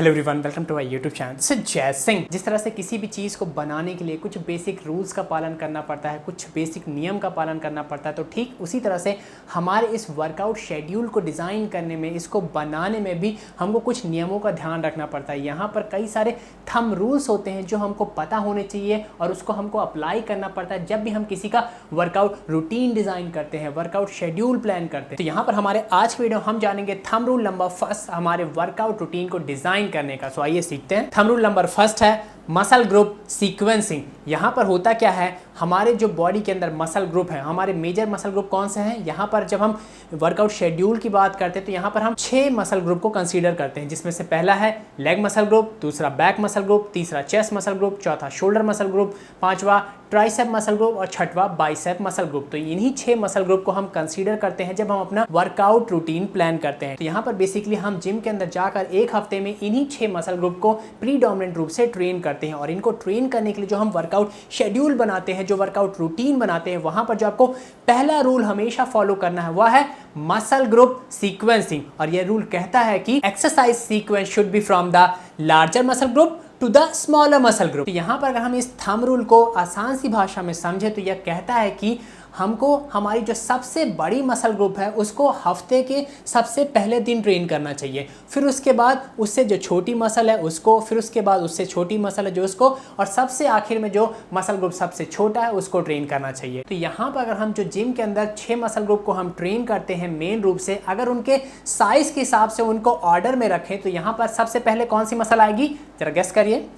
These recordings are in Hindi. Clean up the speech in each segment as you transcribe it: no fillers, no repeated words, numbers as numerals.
Hello everyone, welcome to my YouTube channel. This is Jai Singh. जिस तरह से किसी भी चीज़ को बनाने के लिए कुछ बेसिक रूल्स का पालन करना पड़ता है, कुछ बेसिक नियम का पालन करना पड़ता है, तो ठीक उसी तरह से हमारे इस वर्कआउट शेड्यूल को डिज़ाइन करने में, इसको बनाने में भी हमको कुछ नियमों का ध्यान रखना पड़ता है। यहाँ पर कई सारे थंब रूल्स होते हैं जो हमको पता होने चाहिए और उसको हमको अप्लाई करना पड़ता है जब भी हम किसी का वर्कआउट रूटीन डिज़ाइन करते हैं, वर्कआउट शेड्यूल प्लान करते हैं। तो यहाँ पर हमारे आज के वीडियो हम जानेंगे थंब रूल नंबर फर्स्ट हमारे वर्कआउट रूटीन को डिज़ाइन करने का। सो आइए सीखते हैं। थंब रूल नंबर फर्स्ट है मसल ग्रुप सीक्वेंसिंग। यहाँ पर होता क्या है, हमारे जो बॉडी के अंदर मसल ग्रुप है, हमारे मेजर मसल ग्रुप कौन से हैं। यहाँ पर जब हम वर्कआउट शेड्यूल की बात करते हैं तो यहाँ पर हम 6 मसल ग्रुप को कंसीडर करते हैं, जिसमें से पहला है लेग मसल ग्रुप, दूसरा बैक मसल ग्रुप, तीसरा चेस्ट मसल ग्रुप, चौथा शोल्डर मसल ग्रुप, पांचवा ट्राइसेप मसल ग्रुप और छठवा बाइसेप मसल ग्रुप। तो इन्हीं 6 मसल ग्रुप को हम कंसीडर करते हैं जब हम अपना वर्कआउट रूटीन प्लान करते हैं। तो यहाँ पर बेसिकली हम जिम के अंदर जाकर एक हफ्ते में इन्हीं 6 मसल ग्रुप को प्रीडोमिनेंट रूप से ट्रेन करते हैं। और इनको ट्रेन करने के लिए जो हम वर्कआउट शेड्यूल बनाते हैं, जो वर्कआउट रूटीन बनाते हैं, वहां पर जो आपको पहला रूल हमेशा फॉलो करना है वह है मसल ग्रुप सीक्वेंसिंग। और यह रूल कहता है कि exercise sequence should be from the larger muscle group to the smaller muscle group. यहाँ पर अगर हम इस थंब रूल को आसान सी भाषा में समझे तो यह कहता है कि हमको हमारी जो सबसे बड़ी मसल ग्रुप है उसको हफ्ते के सबसे पहले दिन ट्रेन करना चाहिए, फिर उसके बाद उससे जो छोटी मसल है उसको, फिर उसके बाद उससे छोटी मसल है जो उसको, और सबसे आखिर में जो मसल ग्रुप सबसे छोटा है उसको ट्रेन करना चाहिए। तो यहाँ पर अगर हम जो जिम के अंदर 6 मसल ग्रुप को हम ट्रेन करते हैं मेन रूप से, अगर उनके साइज के हिसाब से उनको ऑर्डर में रखें तो यहाँ पर सबसे पहले कौन सी मसल आएगी, जरा गेस करिए।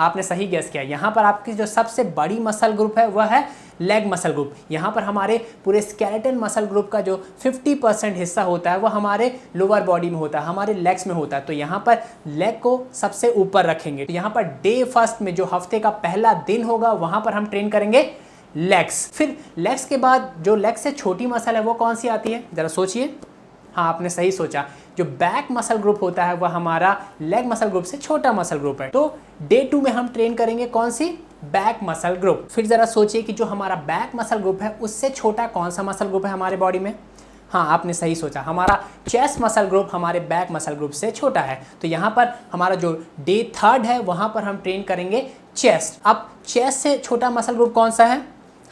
आपने सही गेस किया। यहाँ पर आपकी जो सबसे बड़ी मसल ग्रुप है वह है लेग मसल ग्रुप। यहाँ पर हमारे पूरे स्केलेटन मसल ग्रुप का जो 50% हिस्सा होता है वह हमारे लोअर बॉडी में होता है, हमारे लेग्स में होता है। तो यहाँ पर लेग को सबसे ऊपर रखेंगे। तो यहाँ पर डे फर्स्ट में जो हफ्ते का पहला दिन होगा वहाँ पर हम ट्रेन करेंगे लेग्स। फिर लेग्स के बाद जो लेग से छोटी मसल है वो कौन सी आती है, ज़रा सोचिए। हाँ, आपने सही सोचा। जो बैक मसल ग्रुप होता है वह हमारा लेग मसल ग्रुप से छोटा मसल ग्रुप है। तो डे 2 में हम ट्रेन करेंगे कौन सी, बैक मसल ग्रुप। फिर जरा सोचिए कि जो हमारा बैक मसल ग्रुप है उससे छोटा कौन सा मसल ग्रुप है हमारे बॉडी में। हाँ, आपने सही सोचा, हमारा चेस्ट मसल ग्रुप हमारे बैक मसल ग्रुप से छोटा है। तो यहाँ पर हमारा जो डे 3 है वहाँ पर हम ट्रेन करेंगे चेस्ट। अब चेस्ट से छोटा मसल ग्रुप कौन सा है,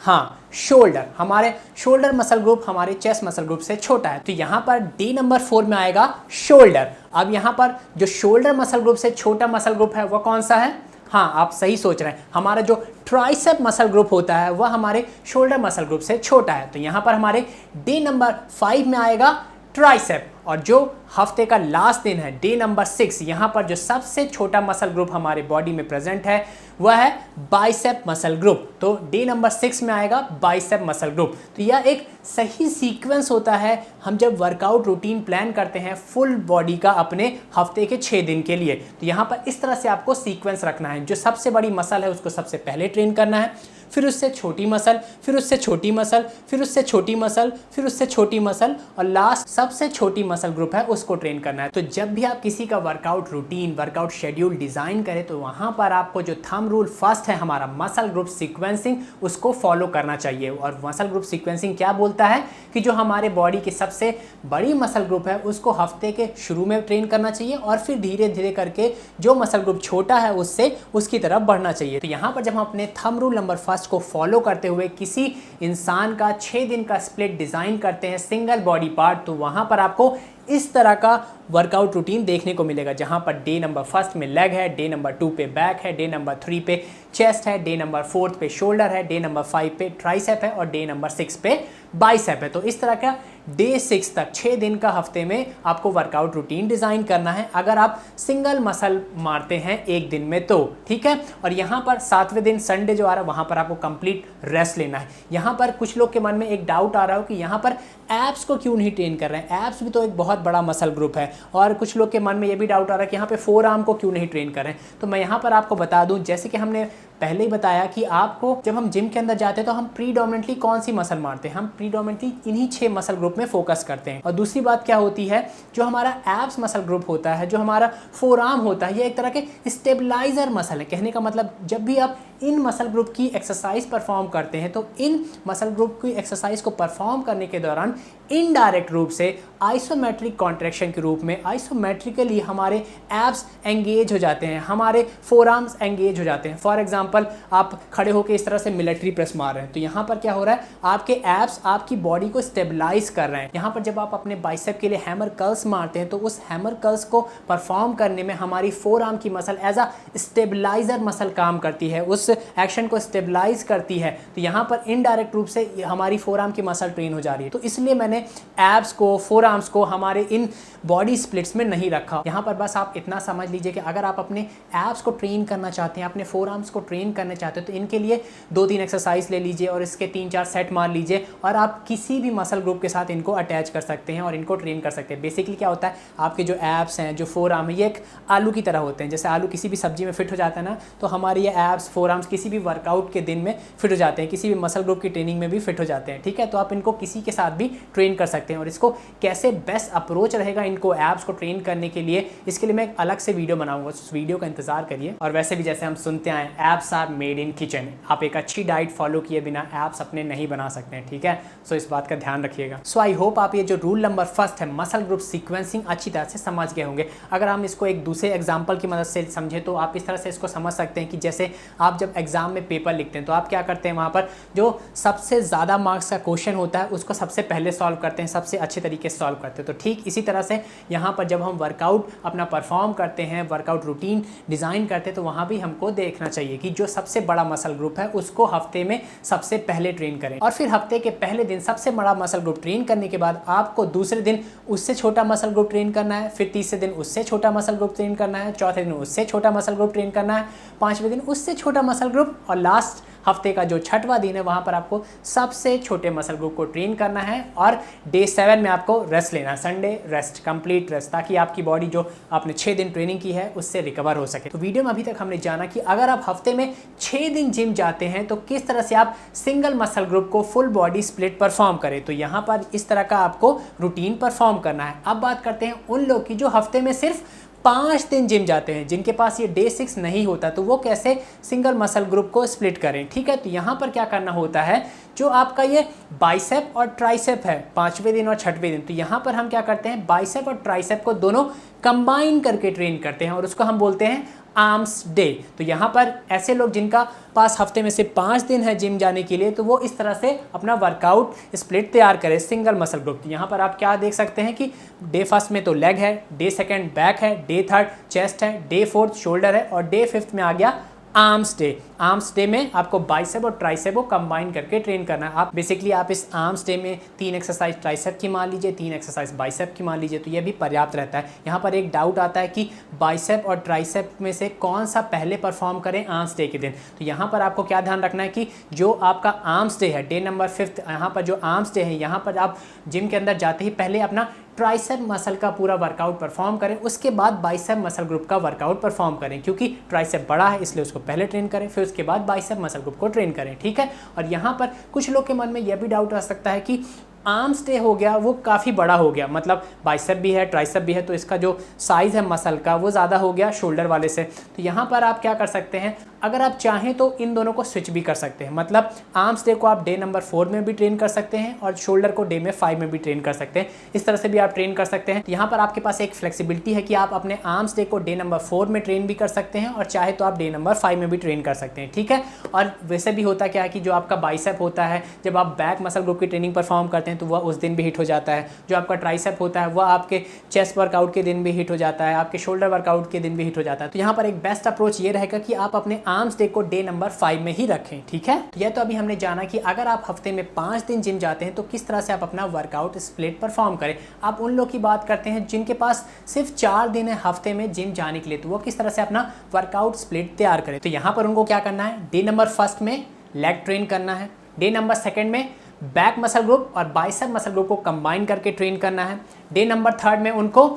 हाँ, शोल्डर। हमारे शोल्डर मसल ग्रुप हमारे चेस्ट मसल ग्रुप से छोटा है। तो यहाँ पर डे नंबर 4 में आएगा शोल्डर। अब यहाँ पर जो शोल्डर मसल ग्रुप से छोटा मसल ग्रुप है वह कौन सा है, हाँ, आप सही सोच रहे हैं, हमारा जो ट्राइसेप मसल ग्रुप होता है वह हमारे शोल्डर मसल ग्रुप से छोटा है। तो यहाँ पर हमारे डे नंबर 5 में आएगा ट्राइसेप। और जो हफ्ते का लास्ट दिन है डे नंबर 6, यहाँ पर जो सबसे छोटा मसल ग्रुप हमारे बॉडी में प्रेजेंट है वह है बाइसेप मसल ग्रुप। तो डे नंबर 6 में आएगा बाइसेप मसल ग्रुप। तो यह एक सही सीक्वेंस होता है हम जब वर्कआउट रूटीन प्लान करते हैं फुल बॉडी का अपने हफ्ते के 6 दिन के लिए। तो यहाँ पर इस तरह से आपको सीक्वेंस रखना है। जो सबसे बड़ी मसल है उसको सबसे पहले ट्रेन करना है, फिर उससे छोटी मसल, फिर उससे छोटी मसल, फिर उससे छोटी मसल, फिर उससे छोटी मसल, और लास्ट सबसे छोटी मसल ग्रुप है उसको ट्रेन करना है। तो जब भी आप किसी का workout routine, workout schedule design करें तो वहां पर आपको जो थंब रूल फर्स्ट है हमारा मसल ग्रुप सीक्वेंसिंग, उसको फॉलो करना चाहिए। और मसल ग्रुप सीक्वेंसिंग क्या बोलता है कि जो हमारे बॉडी की सबसे बड़ी मसल ग्रुप है उसको हफ्ते के शुरू में ट्रेन करना चाहिए और फिर धीरे धीरे करके जो मसल ग्रुप छोटा है उससे उसकी तरफ बढ़ना चाहिए। तो यहाँ पर जब हम अपने थंब रूल नंबर फर्स्ट को फॉलो करते हुए किसी इंसान का 6 दिन का स्प्लिट डिजाइन करते हैं सिंगल बॉडी पार्ट, तो वहां पर आपको इस तरह का वर्कआउट रूटीन देखने को मिलेगा, जहां पर डे नंबर 1 में लेग है, डे नंबर 2 पे बैक है, डे नंबर 3 पे चेस्ट है, डे नंबर 4 पे शोल्डर है, डे नंबर 5 पे ट्राइसेप है और डे नंबर 6 पे बाइसेप है। तो इस तरह का डे 6 तक 6 दिन का हफ्ते में आपको वर्कआउट रूटीन डिजाइन करना है अगर आप सिंगल मसल मारते हैं एक दिन में तो, ठीक है। और यहाँ पर 7वें दिन संडे जो आ रहा है वहाँ पर आपको कंप्लीट रेस्ट लेना है। यहाँ पर कुछ लोग के मन में एक डाउट आ रहा हो कि यहाँ पर एब्स को क्यों नहीं ट्रेन कर रहे हैं, एब्स भी तो एक बहुत बड़ा मसल ग्रुप है। और कुछ लोग के मन में ये भी डाउट आ रहा है कि यहाँ पे फोर आर्म को क्यों नहीं ट्रेन कर रहे हैं। तो मैं यहाँ पर आपको बता दूँ, जैसे कि हमने पहले ही बताया कि आपको जब हम जिम के अंदर जाते हैं तो हम प्रीडोमिनेटली कौन सी मसल मारते हैं, हम प्रीडोमिनेटली इन्हीं 6 मसल ग्रुप में फोकस करते हैं। और दूसरी बात क्या होती है, जो हमारा एब्स मसल ग्रुप होता है, जो हमारा फोरआर्म होता है, ये एक तरह के स्टेबलाइजर मसल है। कहने का मतलब जब भी आप इन मसल ग्रुप की एक्सरसाइज परफॉर्म करते हैं तो इन मसल ग्रुप की एक्सरसाइज को परफॉर्म करने के दौरान इनडायरेक्ट रूप से आइसोमेट्रिक कॉन्ट्रैक्शन के रूप में आइसोमेट्रिकली हमारे एब्स एंगेज हो जाते हैं, हमारे फोरआर्म्स एंगेज हो जाते हैं। फॉर एग्जांपल आप खड़े होकर इस तरह से मिलिट्री प्रेस मार रहे हैं तो यहाँ पर क्या हो रहा है, आपके एब्स आपकी बॉडी को स्टेबलाइज कर रहे हैं। यहाँ पर जब आप अपने बाइसेप के लिए हैमर कर्ल्स मारते हैं तो उस हैमर कर्ल्स को परफॉर्म करने में हमारी फोरआर्म की muscle as a stabiliser muscle काम करती है, उस एक्शन को स्टेबलाइज करती है। तो यहाँ पर इनडायरेक्ट रूप से हमारी फोरआर्म की मसल ट्रेन हो जा रही है। तो इसलिए मैंने एब्स को, फोरआर्म्स को हमारे इन बॉडी स्प्लिट्स में नहीं रखा। यहाँ पर बस आप इतना समझ लीजिए कि अगर आप अपने एब्स को ट्रेन करना चाहते हैं, अपने फोरआर्म्स को ट्रेन करना चाहते हैं तो इनके लिए 2-3 एक्सरसाइज ले लीजिए और इसके 3-4 सेट मार लीजिए और आप किसी भी मसल ग्रुप के साथ इनको अटैच कर सकते हैं और इनको ट्रेन कर सकते हैं। बेसिकली क्या होता है, आपके जो एब्स हैं, जो फोरआर्म है, ये एक आलू की तरह होते हैं। जैसे आलू किसी भी सब्जी में फिट हो जाता है ना, तो हमारे ये एब्स, फोरआर्म्स किसी भी वर्कआउट के दिन में फिट हो जाते हैं, किसी भी मसल ग्रुप की ट्रेनिंग में भी फिट हो जाते हैं। ठीक है, तो आप इनको किसी के साथ भी ट्रेन कर सकते हैं। और इसको कैसे बेस्ट अप्रोच रहेगा इनको एब्स को ट्रेन करने के लिए, इसके लिए मैं एक अलग से वीडियो बनाऊंगा, उस वीडियो का इंतजार करिए। और वैसे भी जैसे हम सुनते आए, abs are made in kitchen, आप एक अच्छी डाइट फॉलो किए बिना एब्स अपने नहीं बना सकते हैं। ठीक है, सो इस बात का ध्यान रखिएगा। सो आई होप आप ये जो रूल नंबर 1 है, मसल ग्रुप सीक्वेंसिंग, अच्छी तरह से समझ गए होंगे। अगर हम इसको एक दूसरे एग्जाम्पल की मदद से समझे तो आप इस तरह से इसको समझ सकते हैं कि जैसे आप जब एग्जाम में पेपर लिखते हैं तो आप क्या करते हैं, वहाँ पर जो सबसे ज़्यादा मार्क्स का क्वेश्चन होता है उसको सबसे पहले सॉल्व करते हैं, सबसे अच्छे तरीके से सॉल्व करते हैं। तो ठीक इसी तरह से यहाँ पर जब हम वर्कआउट अपना परफॉर्म करते हैं, वर्कआउट रूटीन डिज़ाइन करते हैं, तो वहाँ भी हमको देखना चाहिए कि जो सबसे बड़ा मसल ग्रुप है उसको हफ्ते में सबसे पहले ट्रेन करें और फिर हफ्ते के पहले दिन सबसे बड़ा मसल ग्रुप ट्रेन करने के बाद आपको दूसरे दिन उससे छोटा मसल ग्रुप ट्रेन करना है, फिर तीसरे दिन उससे छोटा मसल ग्रुप ट्रेन करना है, चौथे दिन उससे छोटा मसल ग्रुप ट्रेन करना है, 5वें दिन उससे छोटा मसल ग्रुप और लास्ट हफ्ते का जो 6वां दिन है वहाँ पर आपको सबसे छोटे मसल ग्रुप को ट्रेन करना है और डे 7 में आपको रेस्ट लेना है, संडे रेस्ट, कंप्लीट रेस्ट, ताकि आपकी बॉडी जो आपने 6 दिन ट्रेनिंग की है उससे रिकवर हो सके। तो वीडियो में अभी तक हमने जाना कि अगर आप हफ्ते में 6 दिन जिम जाते हैं तो किस तरह से आप सिंगल मसल ग्रुप को फुल बॉडी स्प्लिट परफॉर्म करें। तो यहाँ पर इस तरह का आपको रूटीन परफॉर्म करना है। अब बात करते हैं उन लोग की जो हफ्ते में सिर्फ 5 दिन जिम जाते हैं, जिनके पास ये डे 6 नहीं होता, तो वो कैसे सिंगल मसल ग्रुप को स्प्लिट करें। ठीक है, तो यहाँ पर क्या करना होता है, जो आपका ये बाइसेप और ट्राइसेप है 5वें दिन और 6वें दिन, तो यहाँ पर हम क्या करते हैं, बाइसेप और ट्राइसेप को दोनों कंबाइन करके ट्रेन करते हैं और उसको हम बोलते हैं आर्म्स डे। तो यहाँ पर ऐसे लोग जिनका पास हफ्ते में से 5 दिन है जिम जाने के लिए, तो वो इस तरह से अपना वर्कआउट स्प्लिट तैयार करें सिंगल मसल ग्रुप। तो यहाँ पर आप क्या देख सकते हैं कि डे 1 में तो लेग है, डे 2 बैक है, डे 3 चेस्ट है, डे 4 शोल्डर है और डे 5 में आ गया आर्म्स डे। आर्म्स डे में आपको बाइसेप और ट्राइसेप को कंबाइन करके ट्रेन करना है। आप बेसिकली आप इस आर्म्स डे में 3 एक्सरसाइज ट्राइसेप की मान लीजिए, 3 एक्सरसाइज बाइसेप की मान लीजिए, तो ये भी पर्याप्त रहता है। यहाँ पर एक डाउट आता है कि बाइसेप और ट्राइसेप में से कौन सा पहले परफॉर्म करें आर्म्स डे के दिन। तो यहाँ पर आपको क्या ध्यान रखना है कि जो आपका आर्म्स डे है, डे नंबर 5, यहाँ पर जो आर्म्स डे है, यहाँ पर आप जिम के अंदर जाते ही पहले अपना ट्राइसेप मसल का पूरा वर्कआउट परफॉर्म करें, उसके बाद बाइसेप मसल ग्रुप का वर्कआउट परफॉर्म करें, क्योंकि ट्राइसेप बड़ा है इसलिए उसको पहले ट्रेन करें, फिर उसके बाद बाइसेप मसल ग्रुप को ट्रेन करें। ठीक है, और यहाँ पर कुछ लोग के मन में यह भी डाउट आ सकता है कि आर्म्स डे हो गया वो काफ़ी बड़ा हो गया, मतलब बाइसेप भी है ट्राइसेप भी है, तो इसका जो साइज़ है मसल का वो ज़्यादा हो गया शोल्डर वाले से। तो यहाँ पर आप क्या कर सकते हैं, अगर आप चाहें तो इन दोनों को स्विच भी कर सकते हैं, मतलब आर्म्स डे को आप डे नंबर 4 में भी ट्रेन कर सकते हैं और शोल्डर को डे में 5 में भी ट्रेन कर सकते हैं। इस तरह से भी आप ट्रेन कर सकते हैं। तो यहाँ पर आपके पास एक फ्लेक्सिबिलिटी है कि आप अपने आर्म्स डे को डे नंबर 4 में ट्रेन भी कर सकते हैं और चाहे तो आप डे नंबर 5 में भी ट्रेन कर सकते हैं। ठीक है, और वैसे भी होता क्या है कि जो आपका बाइसेप होता है, जब आप बैक मसल ग्रुप की ट्रेनिंग परफॉर्म करते हैं तो वह उस दिन भी हिट हो जाता है। जो आपका ट्राइसेप होता है वह आपके चेस्ट वर्कआउट के दिन भी हिट हो जाता है, आपके शोल्डर वर्कआउट के दिन भी हिट हो जाता है। तो यहाँ पर एक बेस्ट अप्रोच ये रहेगा कि आप अपने आर्म्स डे को डे नंबर 5 में ही रखें। ठीक है, यह तो अभी हमने जाना कि अगर आप हफ्ते में 5 दिन जिम जाते हैं तो किस तरह से आप अपना वर्कआउट स्प्लिट परफॉर्म करें। आप उन लोग की बात करते हैं जिनके पास सिर्फ 4 दिन है हफ्ते में जिम जाने के लिए, तो वो किस तरह से अपना वर्कआउट स्प्लिट तैयार करें। तो यहाँ पर उनको क्या करना है, डे नंबर 1 में लेग ट्रेन करना है, डे नंबर 2 में बैक मसल ग्रुप और बाइसेप मसल ग्रुप को कंबाइन करके ट्रेन करना है, डे नंबर 3 में उनको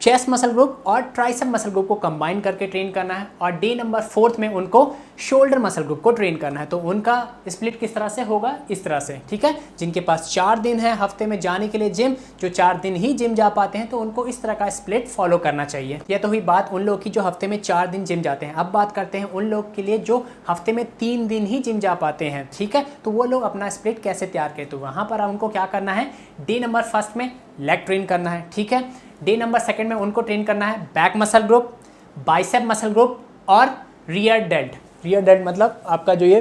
चेस्ट मसल ग्रुप और ट्राइसेप मसल ग्रुप को कंबाइन करके ट्रेन करना है, और डे नंबर 4 में उनको शोल्डर मसल ग्रुप को ट्रेन करना है। तो उनका स्प्लिट किस तरह से होगा, इस तरह से, ठीक है। जिनके पास 4 दिन है हफ्ते में जाने के लिए जिम, जो 4 दिन ही जिम जा पाते हैं, तो उनको इस तरह का स्प्लिट फॉलो करना चाहिए। यह तो हुई बात उन लोग की जो हफ्ते में 4 दिन जिम जाते हैं। अब बात करते हैं उन लोग के लिए जो हफ्ते में 3 दिन ही जिम जा पाते हैं, ठीक है। तो वो लोग अपना स्प्लिट कैसे तैयार करें, तो वहाँ पर उनको क्या करना है, डे नंबर 1 में लेग ट्रेन करना है, ठीक है। डे नंबर 2 में उनको ट्रेन करना है back muscle group, bicep muscle group और रियर डेल्ट। रियर डेल्ट मतलब आपका जो ये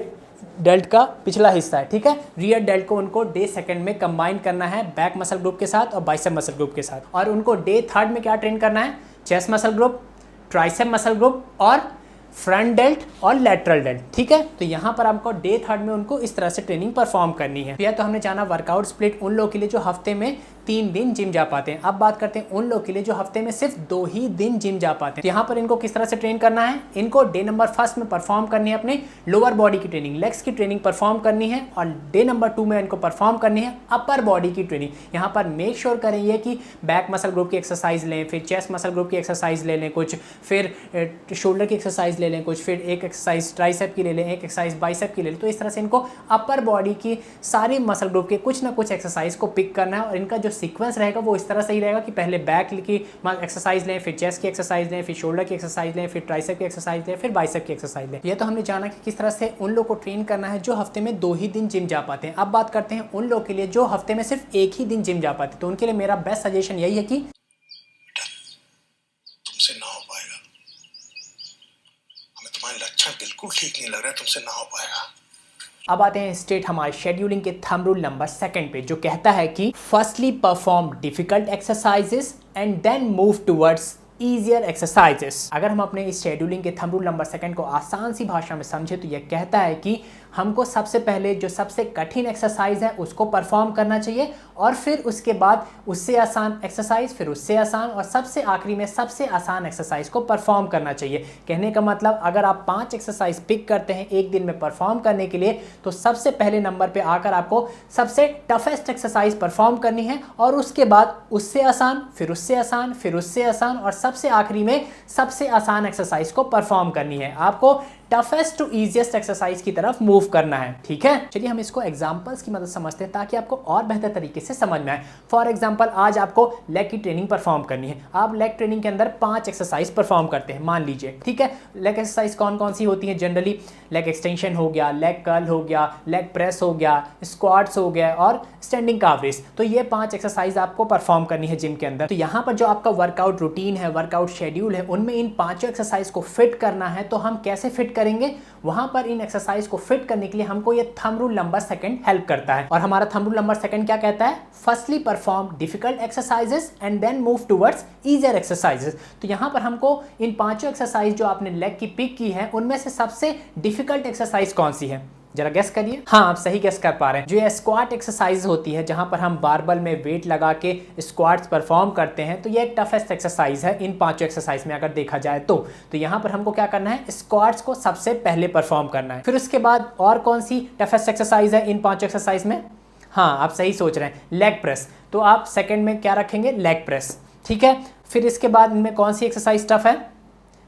डेल्ट का पिछला हिस्सा है, ठीक है। रियर डेल्ट को उनको डे 2 में कंबाइन करना है बैक मसल ग्रुप के साथ और बाइसेप मसल ग्रुप के साथ। और उनको डे 3 में क्या ट्रेन करना है, chest muscle group, tricep muscle group और फ्रंट डेल्ट और लेटरल डेल्ट, ठीक है। तो यहाँ पर आपको डे 3 में उनको इस तरह से ट्रेनिंग परफॉर्म करनी है। यह तो हमने जाना वर्कआउट स्प्लिट उन लोगों के लिए जो हफ्ते में 3 दिन जिम जा पाते हैं। अब बात करते हैं उन लोग के लिए जो हफ्ते में सिर्फ 2 ही दिन जिम जा पाते हैं। यहाँ पर इनको किस तरह से ट्रेन करना है, इनको डे नंबर 1 में परफॉर्म करनी है अपने लोअर बॉडी की ट्रेनिंग, लेग्स की ट्रेनिंग परफॉर्म करनी है, और डे नंबर 2 में इनको परफॉर्म करनी है अपर बॉडी की ट्रेनिंग। यहाँ पर मेक श्योर करेंगे कि बैक मसल ग्रुप की एक्सरसाइज लें, फिर चेस्ट मसल ग्रुप की एक्सरसाइज ले लें कुछ, फिर शोल्डर की एक्सरसाइज ले लें कुछ, फिर एक एक्सरसाइज ट्राइसेप की ले लें, एक एक्सरसाइज बाइसेप की ले लें। तो इस तरह से इनको अपर बॉडी की सारी मसल ग्रुप के कुछ ना कुछ एक्सरसाइज को पिक करना है, और इनका जो सीक्वेंस रहेगा वो इस तरह से ही रहेगा कि पहले बैक की एक्सरसाइज लें, फिर चेस्ट की एक्सरसाइज लें, फिर शोल्डर की एक्सरसाइज लें, फिर ट्राइसेप की एक्सरसाइज लें, फिर बाइसेप की एक्सरसाइज लें। ये तो हमने जाना कि किस तरह से उन लोग को ट्रेन करना है जो हफ्ते में 2 ही दिन जिम जा पाते हैं। अब बात करते हैं उन लोग के लिए जो हफ्ते में सिर्फ 1 ही दिन जिम जा पाते हैं। तो उनके लिए मेरा बेस्ट सजेशन यही है कि तुमसे ना हो पाएगा, हमें तुम्हारे लक्षण बिल्कुल ठीक नहीं लग रहा है, तुमसे ना हो पाएगा। अब आते हैं स्टेट हमारे शेड्यूलिंग के थंब रूल नंबर 2 पे, जो कहता है कि firstly perform difficult exercises and then move towards easier exercises. अगर हम अपने इस शेड्यूलिंग के थंब रूल नंबर 2 को आसान सी भाषा में समझे तो यह कहता है कि हमको सबसे पहले जो सबसे कठिन एक्सरसाइज है उसको परफॉर्म करना चाहिए, और फिर उसके बाद उससे आसान एक्सरसाइज, फिर उससे आसान, और सबसे आखिरी में सबसे आसान एक्सरसाइज को परफॉर्म करना चाहिए। कहने का मतलब अगर आप 5 एक्सरसाइज पिक करते हैं एक दिन में परफॉर्म करने के लिए, तो सबसे पहले नंबर पे आकर आपको सबसे टफेस्ट एक्सरसाइज परफॉर्म करनी है, और उसके बाद उससे आसान, फिर उससे आसान, फिर उससे आसान, और सबसे आखिरी में सबसे आसान एक्सरसाइज को परफॉर्म करनी है। आपको टफेस्ट टू इजीएस्ट एक्सरसाइज की तरफ मूव करना है, ठीक है। चलिए हम इसको एग्जांपल्स की मदद समझते हैं ताकि आपको और बेहतर तरीके से समझ में आए। फॉर एग्जांपल आज आपको लेग की ट्रेनिंग परफॉर्म करनी है। आप लेग ट्रेनिंग के अंदर 5 एक्सरसाइज परफॉर्म करते हैं मान लीजिए, ठीक है। लेग एक्सरसाइज कौन कौन सी होती है जनरली, लेग एक्सटेंशन हो गया, लेग कर्ल हो गया, लेग प्रेस हो गया, स्क्वाट्स हो गया और स्टैंडिंग काफ रेज। तो ये 5 एक्सरसाइज आपको परफॉर्म करनी है जिम के अंदर। तो यहाँ पर जो आपका वर्कआउट रूटीन है, वर्कआउट शेड्यूल है, उनमें इन 5 एक्सरसाइज को फिट करना है। तो हम कैसे फिट करेंगे, वहां पर इन एक्सरसाइज को फिट करने के लिए हमको ये थंब रूल नंबर 2 हेल्प करता है। और हमारा थंब रूल नंबर 2 क्या कहता है, firstly perform difficult exercises and then move towards easier exercises. तो यहां पर हमको इन 5 एक्सरसाइज जो आपने लेग की पिक की है उनमें से सबसे डिफिकल्ट एक्सरसाइज कौन सी है, जरा गेस करिए। हाँ, आप सही गेस कर पा रहे हैं। जो ये स्क्वाट एक्सरसाइज होती है जहां पर हम बारबल में वेट लगा के स्क्वाट्स परफॉर्म करते हैं, तो ये एक टफेस्ट एक्सरसाइज है इन 5 एक्सरसाइज में अगर देखा जाए तो यहाँ पर हमको क्या करना है, स्क्वाट्स को सबसे पहले परफॉर्म करना है। फिर उसके बाद और कौन सी टफेस्ट एक्सरसाइज है इन 5 एक्सरसाइज में, हाँ आप सही सोच रहे हैं, लेग प्रेस। तो आप सेकेंड में क्या रखेंगे, लेग प्रेस, ठीक है। फिर इसके बाद इनमें कौन सी एक्सरसाइज टफ है,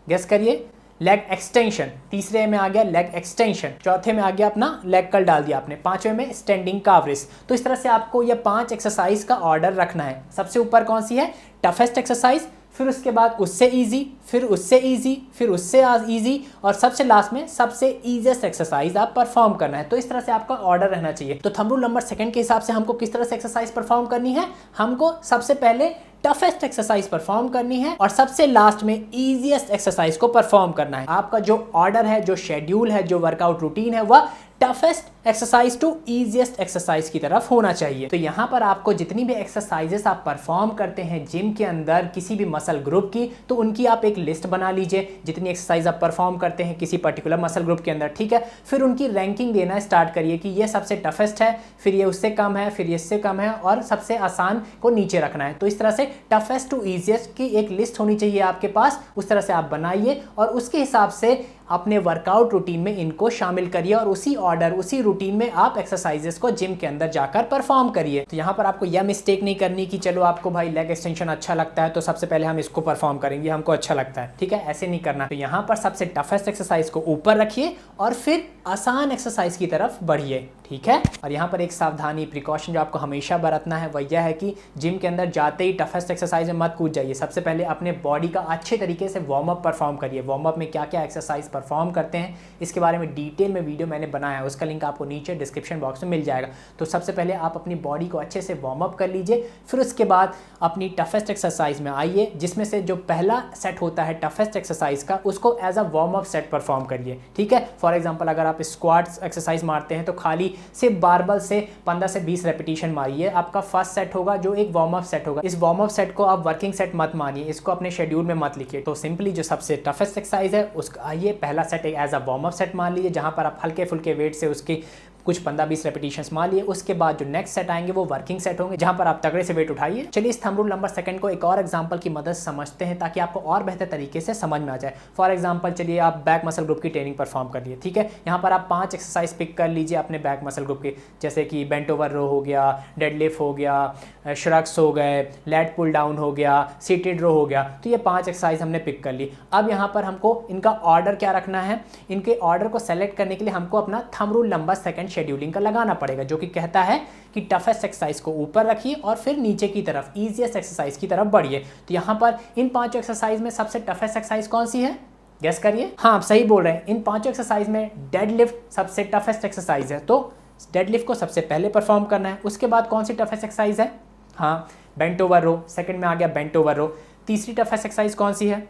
गेस करिए, लेग एक्सटेंशन। तीसरे में आ गया लेग एक्सटेंशन, चौथे में आ गया अपना लेग कर्ल डाल दिया आपने, 5वें में स्टैंडिंग काफ रेज। तो इस तरह से आपको ये 5 एक्सरसाइज का ऑर्डर रखना है। सबसे ऊपर कौन सी है, टफेस्ट एक्सरसाइज, फिर उसके बाद उससे इजी, फिर उससे इजी, फिर उससे इजी, और सबसे लास्ट में सबसे इजीएस्ट एक्सरसाइज आप परफॉर्म करना है। तो इस तरह से आपका ऑर्डर रहना चाहिए। तो थंब रूल नंबर 2 के हिसाब से हमको किस तरह से एक्सरसाइज परफॉर्म करनी है, हमको सबसे पहले टफेस्ट एक्सरसाइज परफॉर्म करनी है और सबसे लास्ट में इजीएस्ट एक्सरसाइज को परफॉर्म करना है। आपका जो ऑर्डर है, जो शेड्यूल है, जो वर्कआउट रूटीन है, वह toughest exercise to easiest exercise की तरफ होना चाहिए। तो यहाँ पर आपको जितनी भी एक्सरसाइजेस आप परफॉर्म करते हैं जिम के अंदर किसी भी मसल ग्रुप की, तो उनकी आप एक लिस्ट बना लीजिए। जितनी एक्सरसाइज आप परफॉर्म करते हैं किसी पर्टिकुलर मसल ग्रुप के अंदर, ठीक है। फिर उनकी रैंकिंग देना स्टार्ट करिए कि ये सबसे टफेस्ट है, फिर ये उससे कम है, फिर ये इससे कम है, और सबसे आसान को नीचे रखना है। तो इस तरह से टफेस्ट टू इजीएस्ट की एक लिस्ट होनी चाहिए आपके पास। उस तरह से आप बनाइए और उसके हिसाब से अपने वर्कआउट रूटीन में इनको शामिल करिए और उसी ऑर्डर, उसी रूटीन में आप एक्सरसाइजेस को जिम के अंदर जाकर परफॉर्म करिए। तो यहाँ पर आपको यह मिस्टेक नहीं करनी कि चलो आपको भाई लेग एक्सटेंशन अच्छा लगता है तो सबसे पहले हम इसको परफॉर्म करेंगे, हमको अच्छा लगता है, ठीक है, ऐसे नहीं करना। तो यहाँ पर सबसे टफेस्ट एक्सरसाइज को ऊपर रखिए और फिर आसान एक्सरसाइज की तरफ बढ़िए, ठीक है। और यहाँ पर एक सावधानी प्रिकॉशन जो आपको हमेशा बरतना है वह यह है कि जिम के अंदर जाते ही टफेस्ट एक्सरसाइज में मत कूद जाइए। सबसे पहले अपने बॉडी का अच्छे तरीके से वार्म अप परफॉर्म करिए। वार्म अप में क्या क्या एक्सरसाइज परफॉर्म करते हैं इसके बारे में डिटेल में वीडियो मैंने बनाया है, उसका लिंक आपको नीचे डिस्क्रिप्शन बॉक्स में मिल जाएगा। तो सबसे पहले आप अपनी बॉडी को अच्छे से वार्म अप कर लीजिए, फिर उसके बाद अपनी टफेस्ट एक्सरसाइज में आइए, जिसमें से जो पहला सेट होता है टफेस्ट एक्सरसाइज का उसको as a warm up set perform करिए, ठीक है। फॉर एग्जांपल अगर आप स्क्वाट्स एक्सरसाइज मारते हैं तो खाली सिर्फ बारबल से 15 से 20 रेपिटेशन मारिए, आपका फर्स्ट सेट होगा जो एक वार्म अप सेट होगा। इस वार्म अप सेट को आप वर्किंग सेट मत मानिए, इसको अपने शेड्यूल में मत लिखिए। तो सिंपली जो सबसे टफेस्ट एक्सरसाइज है उसका आइए पहला सेट एक as a warm up set मान लीजिए, जहां पर आप हल्के फुल्के वेट से उसकी कुछ 15-20 रेपिटेशंस मान लिए। उसके बाद जो नेक्स्ट सेट आएंगे वो वर्किंग सेट होंगे जहां पर आप तगड़े से वेट उठाइए। चलिए इस थंब रूल नंबर सेकंड को एक और एग्जांपल की मदद समझते हैं ताकि आपको और बेहतर तरीके से समझ में आ जाए। फॉर एग्जांपल चलिए आप बैक मसल ग्रुप की ट्रेनिंग परफॉर्म करिए, ठीक है। यहाँ पर आप 5 एक्सरसाइज पिक कर लीजिए अपने बैक मसल ग्रुप के, जैसे कि बेंट ओवर रो हो गया, डेडलिफ्ट हो गया, श्रग्स हो गए, लैट पुल डाउन हो गया, सीटेड रो हो गया। तो ये 5 एक्सरसाइज हमने पिक कर ली। अब यहाँ पर हमको इनका ऑर्डर क्या रखना है, इनके ऑर्डर को सेलेक्ट करने के लिए हमको अपना thumb rule number second scheduling का लगाना पड़ेगा, जो कि कहता है कि टफेस्ट एक्सरसाइज को ऊपर रखिए और फिर नीचे की तरफ इजीएस्ट एक्सरसाइज की तरफ बढ़िए। तो यहाँ पर इन 5 एक्सरसाइज में सबसे टफेस्ट एक्सरसाइज कौन सी है, गेस करिए। हाँ आप सही बोल रहे हैं, इन 5 एक्सरसाइज में डेडलिफ्ट सबसे टफेस्ट एक्सरसाइज है, तो डेडलिफ्ट को सबसे पहले परफॉर्म करना है। उसके बाद कौन सी टफेस्ट एक्सरसाइज है, हाँ बेंट ओवर रो, सेकंड में आ गया बेंट ओवर रो। तीसरी टफेस्ट एक्सरसाइज कौन सी है,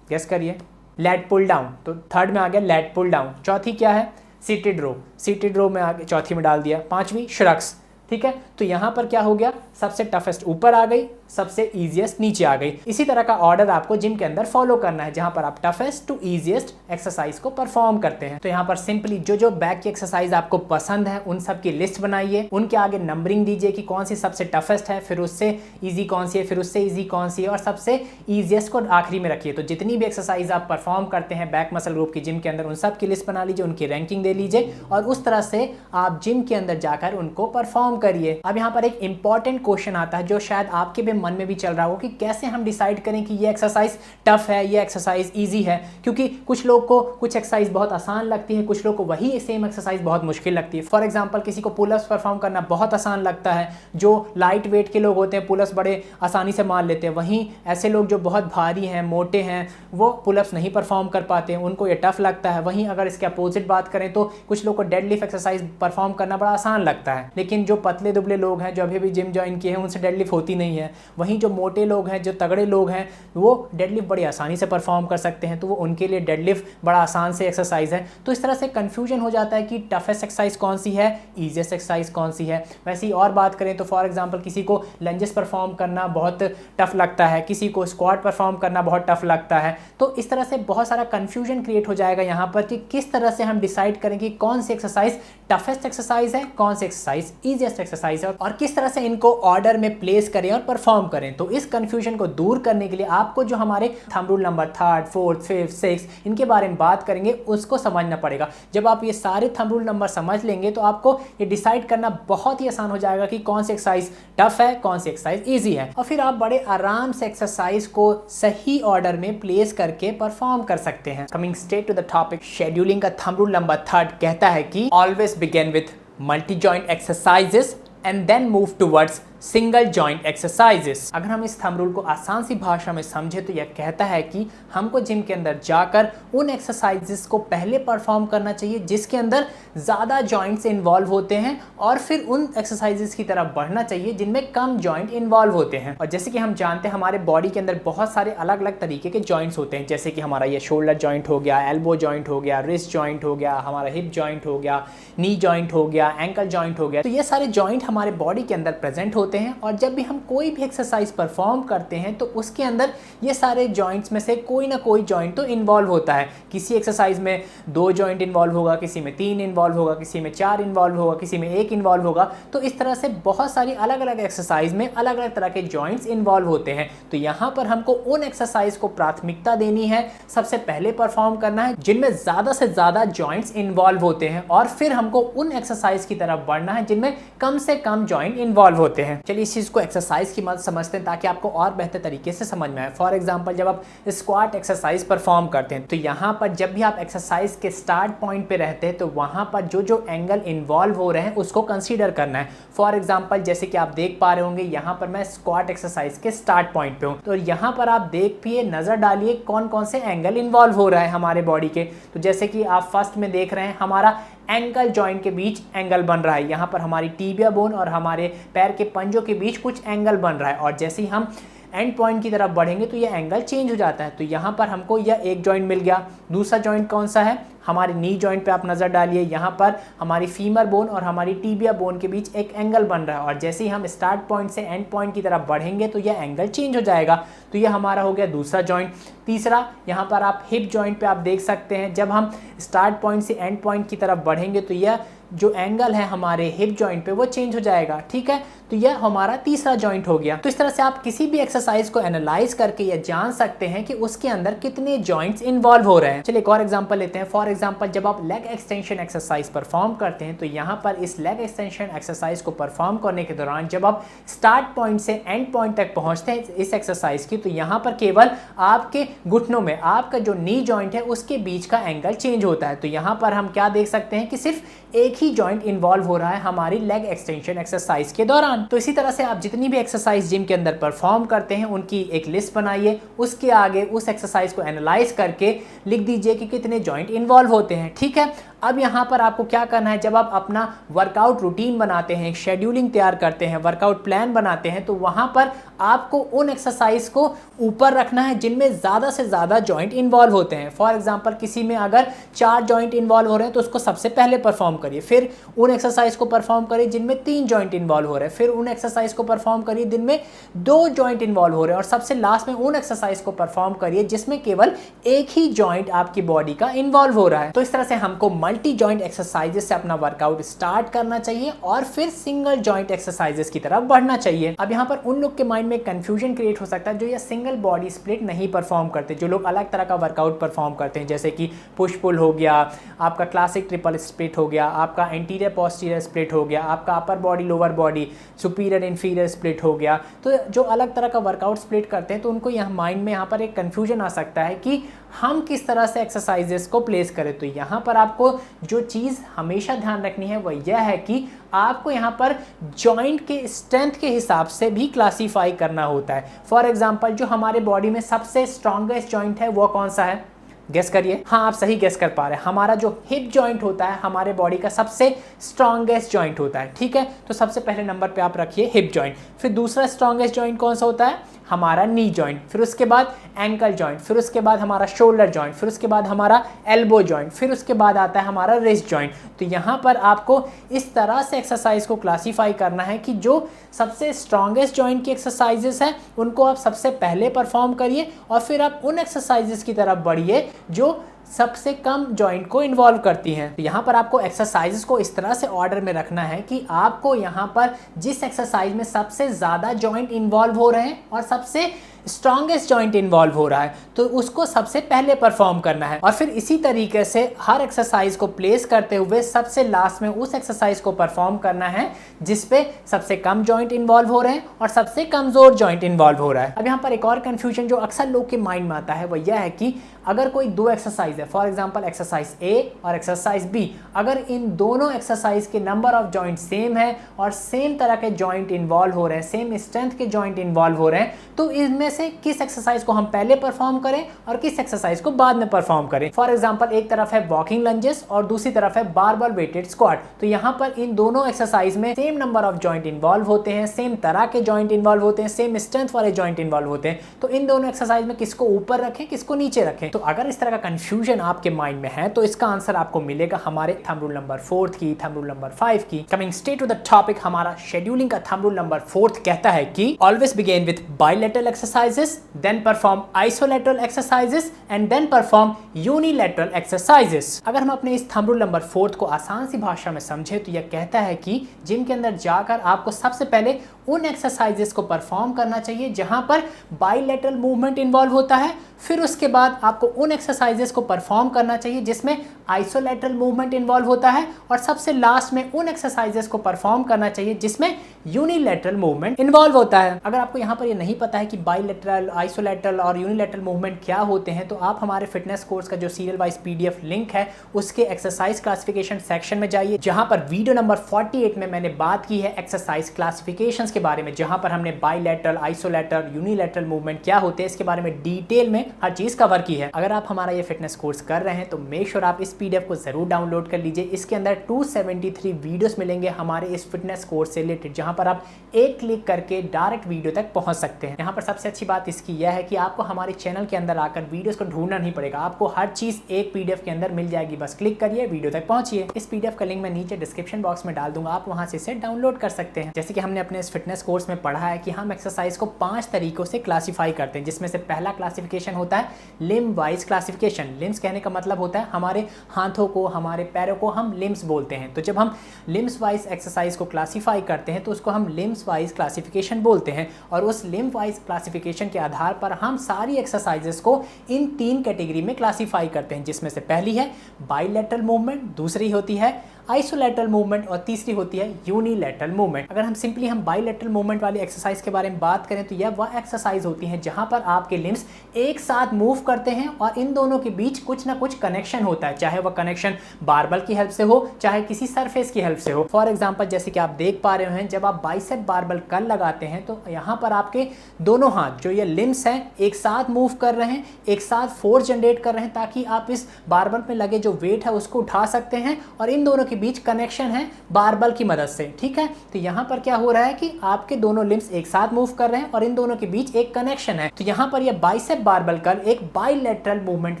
गेस करिए, लैट पुल डाउन, तो थर्ड में आ गया लैट पुल डाउन। चौथी क्या है, सीटेड रो, सीटेड रो में आगे चौथी में डाल दिया। पांचवी श्रग्स, ठीक है। तो यहाँ पर क्या हो गया, सबसे टफेस्ट ऊपर आ गई, सबसे इजीएस्ट नीचे आ गई। इसी तरह का ऑर्डर आपको जिम के अंदर फॉलो करना है, जहां पर आप टफेस्ट टू इजीएस्ट एक्सरसाइज को परफॉर्म करते हैं। तो यहाँ पर सिंपली जो जो बैक की एक्सरसाइज आपको पसंद है उन सब की लिस्ट बनाइए, उनके आगे नंबरिंग दीजिए कि कौन सी सबसे टफेस्ट है, फिर उससे इजी कौन सी है, फिर उससे इजी कौन सी है, और सबसे इजीएस्ट को आखिरी में रखिए। तो जितनी भी एक्सरसाइज आप परफॉर्म करते हैं बैक मसल ग्रुप की जिम के अंदर, उन सब की लिस्ट बना लीजिए, उनकी रैंकिंग दे लीजिए और उस तरह से आप जिम के अंदर जाकर उनको परफॉर्म करिए। अब यहाँ पर एक इंपॉर्टेंट क्वेश्चन आता है जो शायद आपके भी मन में भी चल रहा हो कि कैसे हम डिसाइड करें कि ये एक्सरसाइज टफ है, ये एक्सरसाइज इजी है। क्योंकि कुछ लोग को कुछ एक्सरसाइज बहुत आसान लगती है, कुछ लोग को वही सेम एक्सरसाइज बहुत मुश्किल लगती है। फॉर एग्जांपल किसी को पुलअप्स परफॉर्म करना बहुत आसान लगता है, जो लाइट वेट के लोग होते हैं पुलअप्स बड़े आसानी से मार लेते हैं। वहीं ऐसे लोग जो बहुत भारी हैं, मोटे हैं, वो पुलअप्स नहीं परफॉर्म कर पाते हैं, उनको ये टफ लगता है। वहीं अगर इसके अपोजिट बात करें तो कुछ लोग को डेडलिफ्ट एक्सरसाइज परफॉर्म करना बड़ा आसान लगता है, लेकिन जो पतले दुबले लोग हैं जो अभी भी जिम ज्वाइन किए हैं उनसे डेडलिफ्ट होती नहीं है। वहीं जो मोटे लोग हैं, जो तगड़े लोग हैं, वो डेडलिफ्ट बड़ी आसानी से परफॉर्म कर सकते हैं, तो वो उनके लिए डेडलिफ्ट बड़ा आसान से एक्सरसाइज है। तो इस तरह से कंफ्यूजन हो जाता है कि टफेस्ट एक्सरसाइज कौन सी है, ईजीएस्ट एक्सरसाइज कौन सी है। वैसे ही और बात करें तो फॉर एग्जांपल किसी को लंजेस परफॉर्म करना बहुत टफ लगता है, किसी को स्क्वाट परफॉर्म करना बहुत टफ लगता है। तो इस तरह से बहुत सारा कंफ्यूजन क्रिएट हो जाएगा यहाँ पर कि किस तरह से हम डिसाइड करें कि कौन सी एक्सरसाइज टफेस्ट एक्सरसाइज है, कौन सी एक्सरसाइज ईजीएस्ट एक्सरसाइज है, और किस तरह से इनको ऑर्डर में प्लेस करें और परफॉर्म करें। तो इस कंफ्यूजन को दूर करने के लिए आपको जो हमारे thumb rule number 3rd, 4th, 5th, 6th इनके बारे में बात करेंगे उसको समझना पड़ेगा। जब आप ये सारे थंब रूल नंबर समझ लेंगे तो आपको ये डिसाइड करना बहुत ही आसान हो जाएगा कि कौन सी एक्सरसाइज टफ है, कौन सी एक्सरसाइज ईजी है, और फिर आप बड़े आराम से एक्सरसाइज को सही ऑर्डर में प्लेस करके परफॉर्म कर सकते हैं। Coming straight to the topic, scheduling का थंब रूल नंबर 3rd कहता है कि always begin with multi joint exercises and then move towards single joint exercises. अगर हम इस थंब रूल को आसान सी भाषा में समझे तो यह कहता है कि हमको जिम के अंदर जाकर उन एक्सरसाइजेस को पहले परफॉर्म करना चाहिए जिसके अंदर ज़्यादा जॉइंट्स इन्वॉल्व होते हैं, और फिर उन एक्सरसाइजेस की तरफ बढ़ना चाहिए जिनमें कम जॉइंट इन्वॉल्व होते हैं। और जैसे कि हम जानते हैं हमारे बॉडी के अंदर बहुत सारे अलग अलग तरीके के जॉइंट्स होते हैं, जैसे कि हमारा ये शोल्डर जॉइंट हो गया, एल्बो जॉइंट हो गया, रिस्ट जॉइंट हो गया, हमारा हिप जॉइंट हो गया, नी जॉइंट हो गया, एंकल जॉइंट हो गया। तो ये सारे जॉइंट हमारे बॉडी के अंदर प्रेजेंट होते हैं और जब भी हम कोई भी एक्सरसाइज परफॉर्म करते हैं तो उसके अंदर ये सारे जॉइंट्स में से कोई ना कोई जॉइंट तो इन्वॉल्व होता है। किसी एक्सरसाइज में 2 जॉइंट इन्वॉल्व होगा, किसी में 3 इन्वॉल्व होगा, किसी में 4 इन्वॉल्व होगा, किसी में 1 इन्वॉल्व होगा। तो इस तरह से बहुत सारी अलग अलग एक्सरसाइज में अलग अलग तरह के जॉइंट्स इन्वॉल्व होते हैं। तो यहाँ पर हमको उन एक्सरसाइज को प्राथमिकता देनी है, सबसे पहले परफॉर्म करना है जिनमें ज़्यादा से ज़्यादा जॉइंट्स इन्वॉल्व होते हैं, और फिर हमको उन एक्सरसाइज की तरफ बढ़ना है जिनमें कम से कम जॉइंट इन्वॉल्व होते हैं। चलिए इस चीज़ को एक्सरसाइज की मदद समझते हैं ताकि आपको और बेहतर तरीके से समझ में आए। फॉर एग्जाम्पल, जब आप स्क्वाट एक्सरसाइज परफॉर्म करते हैं तो यहाँ पर जब भी आप एक्सरसाइज के स्टार्ट पॉइंट पे रहते हैं तो वहाँ पर जो जो एंगल इन्वॉल्व हो रहे हैं उसको कंसीडर करना है। फॉर एग्जाम्पल, जैसे कि आप देख पा रहे होंगे यहाँ पर मैं स्क्वाट एक्सरसाइज के स्टार्ट पॉइंट पे हूँ, तो यहाँ पर आप देख पिए नज़र डालिए कौन कौन से एंगल इन्वॉल्व हो रहा है हमारे बॉडी के। तो जैसे कि आप फर्स्ट में देख रहे हैं हमारा एंकल जॉइंट के बीच एंगल बन रहा है, यहाँ पर हमारी टीबिया बोन और हमारे पैर के पंजों के बीच कुछ एंगल बन रहा है, और जैसे ही हम एंड पॉइंट की तरफ बढ़ेंगे तो ये एंगल चेंज हो जाता है। तो यहाँ पर हमको यह एक जॉइंट मिल गया। दूसरा जॉइंट कौन सा है? हमारे नी जॉइंट पे आप नज़र डालिए, यहाँ पर हमारी फीमर बोन और हमारी टीबिया बोन के बीच एक एंगल बन रहा है, और जैसे ही हम स्टार्ट पॉइंट से एंड पॉइंट की तरफ बढ़ेंगे तो यह एंगल चेंज हो जाएगा। तो यह हमारा हो गया दूसरा जॉइंट। तीसरा, यहाँ पर आप हिप जॉइंट पे आप देख सकते हैं, जब हम स्टार्ट पॉइंट से एंड पॉइंट की तरफ बढ़ेंगे तो यह जो एंगल है हमारे हिप जॉइंट पे वो चेंज हो जाएगा। ठीक है, तो यह हमारा तीसरा जॉइंट हो गया। तो इस तरह से आप किसी भी एक्सरसाइज को एनालाइज करके यह जान सकते हैं कि उसके अंदर कितने जॉइंट्स इन्वॉल्व हो रहे हैं। चलिए एक और एग्जांपल लेते हैं। फॉर एग्जांपल, जब आप लेग एक्सटेंशन एक्सरसाइज परफॉर्म करते हैं तो यहाँ पर इस लेग एक्सटेंशन एक्सरसाइज को परफॉर्म करने के दौरान जब आप स्टार्ट पॉइंट से एंड पॉइंट तक पहुँचते हैं इस एक्सरसाइज की, तो यहाँ पर केवल आपके घुटनों में आपका जो नी जॉइंट है उसके बीच का एंगल चेंज होता है। तो यहाँ पर हम क्या देख सकते हैं कि सिर्फ एक ही जॉइंट इन्वॉल्व हो रहा है हमारी लेग एक्सटेंशन एक्सरसाइज के दौरान। तो इसी तरह से आप जितनी भी एक्सरसाइज जिम के अंदर परफॉर्म करते हैं उनकी एक लिस्ट बनाइए, उसके आगे उस एक्सरसाइज को एनालाइज करके लिख दीजिए कि कितने जॉइंट इन्वॉल्व होते हैं। ठीक है, अब यहाँ पर आपको क्या करना है, जब आप अपना वर्कआउट रूटीन बनाते हैं, शेड्यूलिंग तैयार करते हैं, वर्कआउट प्लान बनाते हैं, तो वहाँ पर आपको उन एक्सरसाइज को ऊपर रखना है जिनमें ज़्यादा से ज़्यादा जॉइंट इन्वॉल्व होते हैं। फॉर एग्जांपल, किसी में अगर 4 जॉइंट इन्वॉल्व हो रहे हैं तो उसको सबसे पहले परफॉर्म करिए, फिर उन एक्सरसाइज को परफॉर्म करिए जिनमें 3 जॉइंट इन्वॉल्व हो रहे हैं, फिर उन एक्सरसाइज को परफॉर्म करिए जिनमें 2 जॉइंट इन्वॉल्व हो रहे हैं, और सबसे लास्ट में उन एक्सरसाइज को परफॉर्म करिए जिसमें केवल एक ही जॉइंट आपकी बॉडी का इन्वॉल्व हो रहा है। तो इस तरह से हमको मल्टी जॉइंट एक्सरसाइजेस से अपना वर्कआउट स्टार्ट करना चाहिए और फिर सिंगल जॉइंट एक्सरसाइजेस की तरफ बढ़ना चाहिए। अब यहाँ पर उन लोग के माइंड में कंफ्यूजन क्रिएट हो सकता है जो ये सिंगल बॉडी स्प्लिट नहीं परफॉर्म करते, जो लोग अलग तरह का वर्कआउट परफॉर्म करते हैं, जैसे कि पुश पुल हो गया, आपका क्लासिक ट्रिपल स्प्लिट हो गया, आपका एंटीरियर पोस्टीरियर स्प्लिट हो गया, आपका upper body lower body superior inferior split हो गया। तो जो अलग तरह का वर्कआउट स्प्लिट करते हैं तो उनको यहाँ माइंड में यहाँ पर एक कंफ्यूजन आ सकता है कि हम किस तरह से एक्सरसाइजेस को प्लेस करें। तो यहाँ पर आपको जो चीज़ हमेशा ध्यान रखनी है वह यह है कि आपको यहाँ पर जॉइंट के स्ट्रेंथ के हिसाब से भी क्लासीफाई करना होता है। फॉर एग्जांपल, जो हमारे बॉडी में सबसे स्ट्रॉन्गेस्ट जॉइंट है वो कौन सा है? गेस करिए। हाँ, आप सही गेस कर पा रहे हैं। हमारा जो हिप जॉइंट होता है हमारे बॉडी का सबसे स्ट्रॉन्गेस्ट जॉइंट होता है। ठीक है, तो सबसे पहले नंबर पे आप रखिए हिप जॉइंट। फिर दूसरा स्ट्रॉन्गेस्ट जॉइंट कौन सा होता है? हमारा नी जॉइंट। फिर उसके बाद एंकल जॉइंट, फिर उसके बाद हमारा शोल्डर जॉइंट, फिर उसके बाद हमारा एल्बो जॉइंट, फिर उसके बाद आता है हमारा रिस्ट जॉइंट। तो यहाँ पर आपको इस तरह से एक्सरसाइज को क्लासीफाई करना है कि जो सबसे स्ट्रॉन्गेस्ट जॉइंट की एक्सरसाइजेस हैं उनको आप सबसे पहले परफॉर्म करिए और फिर आप उन एक्सरसाइजेस की तरफ बढ़िए जो सबसे कम जॉइंट को इन्वॉल्व करती हैं। तो यहाँ पर आपको एक्सरसाइजेस को इस तरह से ऑर्डर में रखना है कि आपको यहाँ पर जिस एक्सरसाइज में सबसे ज़्यादा जॉइंट इन्वॉल्व हो रहे हैं और सबसे स्ट्रॉन्गेस्ट जॉइंट इन्वॉल्व हो रहा है तो उसको सबसे पहले परफॉर्म करना है, और फिर इसी तरीके से हर एक्सरसाइज को प्लेस करते हुए सबसे लास्ट में उस एक्सरसाइज को परफॉर्म करना है जिसपे सबसे कम जॉइंट इन्वॉल्व हो रहे हैं और सबसे कमज़ोर जॉइंट इन्वॉल्व हो रहा है। अब यहाँ पर एक और कन्फ्यूजन जो अक्सर लोग के माइंड में आता है वह यह है कि अगर कोई 2 एक्सरसाइज है, फॉर एग्जांपल एक्सरसाइज ए और एक्सरसाइज बी, अगर इन दोनों एक्सरसाइज के नंबर ऑफ जॉइंट सेम है और सेम तरह के जॉइंट इन्वॉल्व हो रहे हैं, सेम स्ट्रेंथ के जॉइंट इन्वॉल्व हो रहे हैं, तो इसमें से किस एक्सरसाइज को हम पहले परफॉर्म करें और किस एक्सरसाइज को बाद में परफॉर्म करें। फॉर एग्जांपल एक तरफ है वॉकिंग लंजेस और दूसरी तरफ है बारबेल वेटेड स्क्वाट। तो यहाँ पर इन दोनों एक्सरसाइज में same number of joint involve होते हैं, सेम तरह के जॉइंट इन्वॉल्व होते हैं, सेम स्ट्रेंथ वाले जॉइंट इन्वॉल्व होते हैं। तो इन दोनों एक्सरसाइज में किसको ऊपर रखें किसको नीचे रखें। तो अगर इस तरह का कंफ्यूजन आपके माइंड में है तो इसका आंसर आपको मिलेगा हमारे थंब रूल नंबर 4 की, थंब रूल नंबर 5 की। Coming straight to the topic, हमारा शेड्यूलिंग का थंब रूल नंबर 4 कहता है कि always begin with bilateral exercises, then perform isolateral exercises and then perform unilateral exercises. अगर हम अपने इस थंब रूल नंबर 4 को आसान सी भाषा में समझे तो यह कहता है कि जिम के अंदर जाकर आपको सबसे पहले उन एक्सरसाइजेस को परफॉर्म करना चाहिए जहां पर बाइलेटरल मूवमेंट इन्वॉल्व होता है। फिर उसके बाद आपको उन एक्सरसाइजेस को परफॉर्म करना चाहिए जिसमें आइसोलेटरल मूवमेंट इन्वॉल्व होता है, और सबसे लास्ट में उन एक्सरसाइजेस को परफॉर्म करना चाहिए जिसमें यूनिलैटरल मूवमेंट इन्वॉल्व होता है। अगर आपको यहाँ पर ये नहीं पता है कि बाइलेटरल, आइसोलेटरल और यूनिलैटरल मूवमेंट क्या होते हैं तो आप हमारे फिटनेस कोर्स का जो सीरियल वाइज पीडीएफ लिंक है उसके एक्सरसाइज क्लासिफिकेशन सेक्शन में जाइए, जहां पर वीडियो नंबर 48 में मैंने बात की है एक्सरसाइज क्लासिफिकेशंस के बारे में, जहां पर हमने बाइलेटरल, आइसोलेटरल, यूनिलैटरल मूवमेंट क्या होते हैं इसके बारे में डिटेल में हर चीज कवर की है। अगर आप हमारा ये फिटनेस कोर्स कर रहे हैं तो मेक श्योर आप इस पीडीएफ को जरूर डाउनलोड कर लीजिए। इसके अंदर 273 वीडियोस मिलेंगे हमारे इस फिटनेस कोर्स से रिलेटेड, जहां पर आप एक क्लिक करके डायरेक्ट वीडियो तक पहुंच सकते हैं। यहाँ पर सबसे अच्छी बात इसकी यह है कि आपको हमारे चैनल के अंदर आकर वीडियोस को ढूंढना नहीं पड़ेगा, आपको हर चीज एक पीडीएफ के अंदर मिल जाएगी। बस क्लिक करिए, वीडियो तक पहुंचिए। इस पीडीएफ का लिंक मैं नीचे डिस्क्रिप्शन बॉक्स में डाल दूंगा, आप वहां से इसे डाउनलोड कर सकते हैं। जैसे कि हमने अपने इस फिटनेस कोर्स में पढ़ा है कि हम एक्सरसाइज को 5 तरीकों से क्लासीफाई करते हैं, जिसमें से पहला क्लासिफिकेशन होता है लिम्ब वाइज क्लासिफिकेशन। लिम्स कहने का मतलब होता है हमारे हाथों को, हमारे पैरों को हम लिम्स बोलते हैं। तो जब हम लिम्स वाइज एक्सरसाइज को क्लासीफाई करते हैं तो उसको हम लिम्स वाइज क्लासिफिकेशन बोलते हैं, और उस लिम्ब वाइज क्लासिफिकेशन के आधार पर हम सारी एक्सरसाइजेस को इन 3 कैटेगरी में क्लासीफाई करते हैं, जिसमें से पहली है बाइलेटरल मूवमेंट, दूसरी होती है आइसोलेटरल मूवमेंट और तीसरी होती है यूनिलैटरल मूवमेंट। अगर हम सिंपली बाइलेटरल मूवमेंट वाली एक्सरसाइज के बारे में बात करें तो यह वह एक्सरसाइज होती है जहां पर आपके लिम्स एक साथ मूव करते हैं और इन दोनों के बीच कुछ ना कुछ कनेक्शन होता है, चाहे वह कनेक्शन बारबल की हेल्प से हो चाहे किसी सरफेस की हेल्प से हो। फॉर एग्जाम्पल जैसे कि आप देख पा रहे हैं, जब आप बाइसेप बारबल कर्ल लगाते हैं तो यहाँ पर आपके दोनों हाथ जो ये लिम्स हैं एक साथ मूव कर रहे हैं, एक साथ फोर्स जनरेट कर रहे हैं ताकि आप इस बारबल में लगे जो वेट है उसको उठा सकते हैं, और इन दोनों बीच कनेक्शन है बारबल की मदद से। ठीक है, तो यहां पर क्या हो रहा है कि आपके दोनों लिम्स एक साथ मूव कर रहे हैं और इन दोनों के बीच एक कनेक्शन है। तो यहां पर यह बाइसेप बारबल कर्ल एक बाइलेटरल मूवमेंट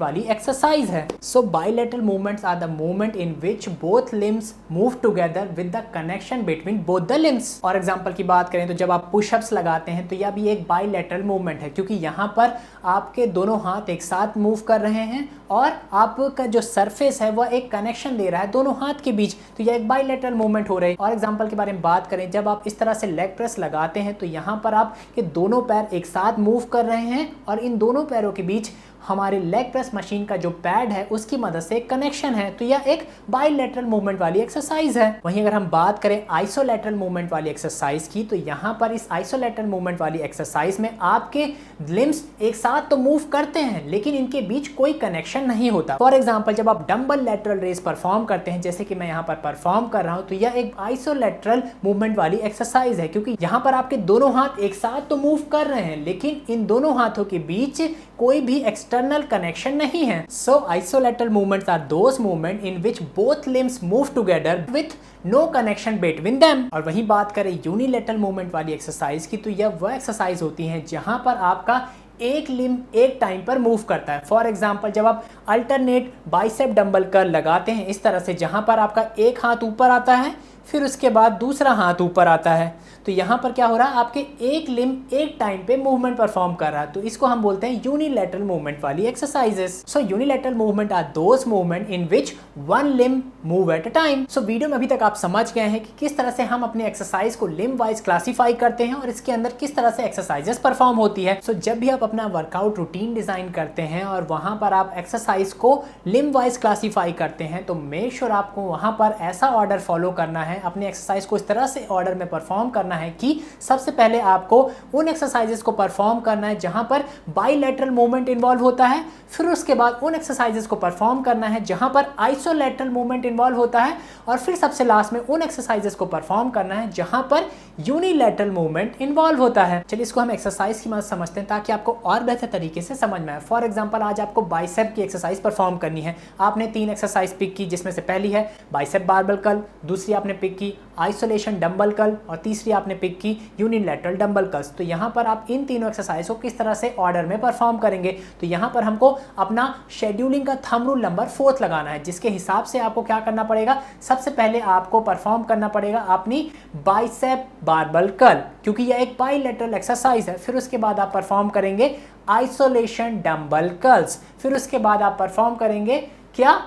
वाली एक्सरसाइज है। So bilateral movements are the movement in which both limbs move together with the connection between both the limbs. और एग्जांपल की बात करें तो जब आप पुशअप्स लगाते हैं तो यह भी एक बाइलेटरल मूवमेंट है, क्योंकि यहां पर आपके दोनों हाथ एक साथ मूव कर रहे हैं और आपका जो सरफेस है वह एक कनेक्शन दे रहा है दोनों हाथ के बीच, तो यह एक बाइलेटरल मूवमेंट हो रही है। और एग्जांपल के बारे में बात करें, जब आप इस तरह से लेग प्रेस लगाते हैं तो यहाँ पर आपके दोनों पैर एक साथ मूव कर रहे हैं और इन दोनों पैरों के बीच हमारे लेग प्रेस मशीन का जो पैड है उसकी मदद से कनेक्शन है, तो यह एक बाइलेटरल मूवमेंट वाली एक्सरसाइज है। वहीं अगर हम बात करें आइसोलेटरल मूवमेंट वाली एक्सरसाइज की, तो यहाँ पर इस आइसोलेटरल मूवमेंट वाली एक्सरसाइज में आपके लिम्स एक साथ तो मूव करते हैं लेकिन इनके बीच कोई कनेक्शन नहीं होता। फॉर एग्जाम्पल जब आप डंबल लेटरल रेस परफॉर्म करते हैं, जैसे कि मैं यहाँ पर परफॉर्म कर रहा हूँ, तो यह एक आइसोलेटरल मूवमेंट वाली एक्सरसाइज है, क्योंकि यहाँ पर आपके दोनों हाथ एक साथ तो मूव कर रहे हैं लेकिन इन दोनों हाथों के बीच कोई भी एक्सटर्नल कनेक्शन नहीं है। So isolateral movements are those movement in which both limbs move together with no connection between them. और वहीं बात करें यूनिलैटरल मूवमेंट वाली एक्सरसाइज की, तो यह वह एक्सरसाइज होती है जहां पर आपका एक लिम्ब एक टाइम पर मूव करता है। फॉर एग्जाम्पल जब आप अल्टरनेट बाइसेप डंबल कर्ल लगाते हैं इस तरह से, जहां पर आपका एक हाथ ऊपर आता है फिर उसके बाद दूसरा हाथ ऊपर आता है, तो यहाँ पर क्या हो रहा है, आपके एक लिम्ब एक टाइम पे मूवमेंट परफॉर्म कर रहा है, तो इसको हम बोलते हैं यूनिलैटरल मूवमेंट वाली exercises. So unilateral movement are those movement in which one limb move at a time. So video में अभी तक आप समझ गए हैं कि किस तरह से हम अपने एक्सरसाइज को लिम्ब वाइज क्लासीफाई करते हैं और इसके अंदर किस तरह से एक्सरसाइजेस परफॉर्म होती है। सो जब भी आप अपना वर्कआउट रूटीन डिजाइन करते हैं और वहां पर आप एक्सरसाइज को लिम्ब वाइज क्लासीफाई करते हैं, तो मेक श्योर आपको वहां पर ऐसा ऑर्डर फॉलो करना है है, अपने एक्सरसाइज को इस तरह से ऑर्डर में परफॉर्म करना है कि सबसे पहले आपको उन एक्सरसाइजेस को परफॉर्म करना है जहां पर बाइलेटरल मूवमेंट इन्वॉल्व होता है, फिर उसके बाद उन एक्सरसाइजेस को परफॉर्म करना है जहां पर आइसोलेटरल मूवमेंट इन्वॉल्व होता है, और फिर सबसे लास्ट में उन एक्सरसाइजेस को परफॉर्म करना है जहां पर यूनिलैटरल मूवमेंट इन्वॉल्व होता है। चलिए इसको हम एक्सरसाइज की मदद समझते हैं ताकि आपको और बेहतर तरीके से समझ में आए। फॉर एग्जांपल आज आपको बाइसेप की एक्सरसाइज परफॉर्म करनी है। आपने 3 एक्सरसाइज पिक की, जिसमें से पहली है बाइसेप बारबेल कर्ल, दूसरी आपने पिक की आइसोलेशन डंबल कर्ल, और तीसरी आपने पिक की यूनिलैटरल डंबल कर्ल्स। तो यहाँ पर आप इन तीनों एक्सरसाइज को किस तरह से ऑर्डर में परफॉर्म करेंगे, तो यहाँ पर हमको अपना शेड्यूलिंग का थंब रूल नंबर 4 लगाना है, जिसके हिसाब से आपको क्या करना पड़ेगा, सबसे पहले आपको परफॉर्म करना पड़ेगा अपनी बाइसेप बारबेल कर्ल, क्योंकि यह एक बाइलेटरल एक्सरसाइज है। फिर उसके बाद आप परफॉर्म करेंगे आइसोलेशन डंबल कर्ल्स, फिर उसके बाद आप परफॉर्म करेंगे क्या,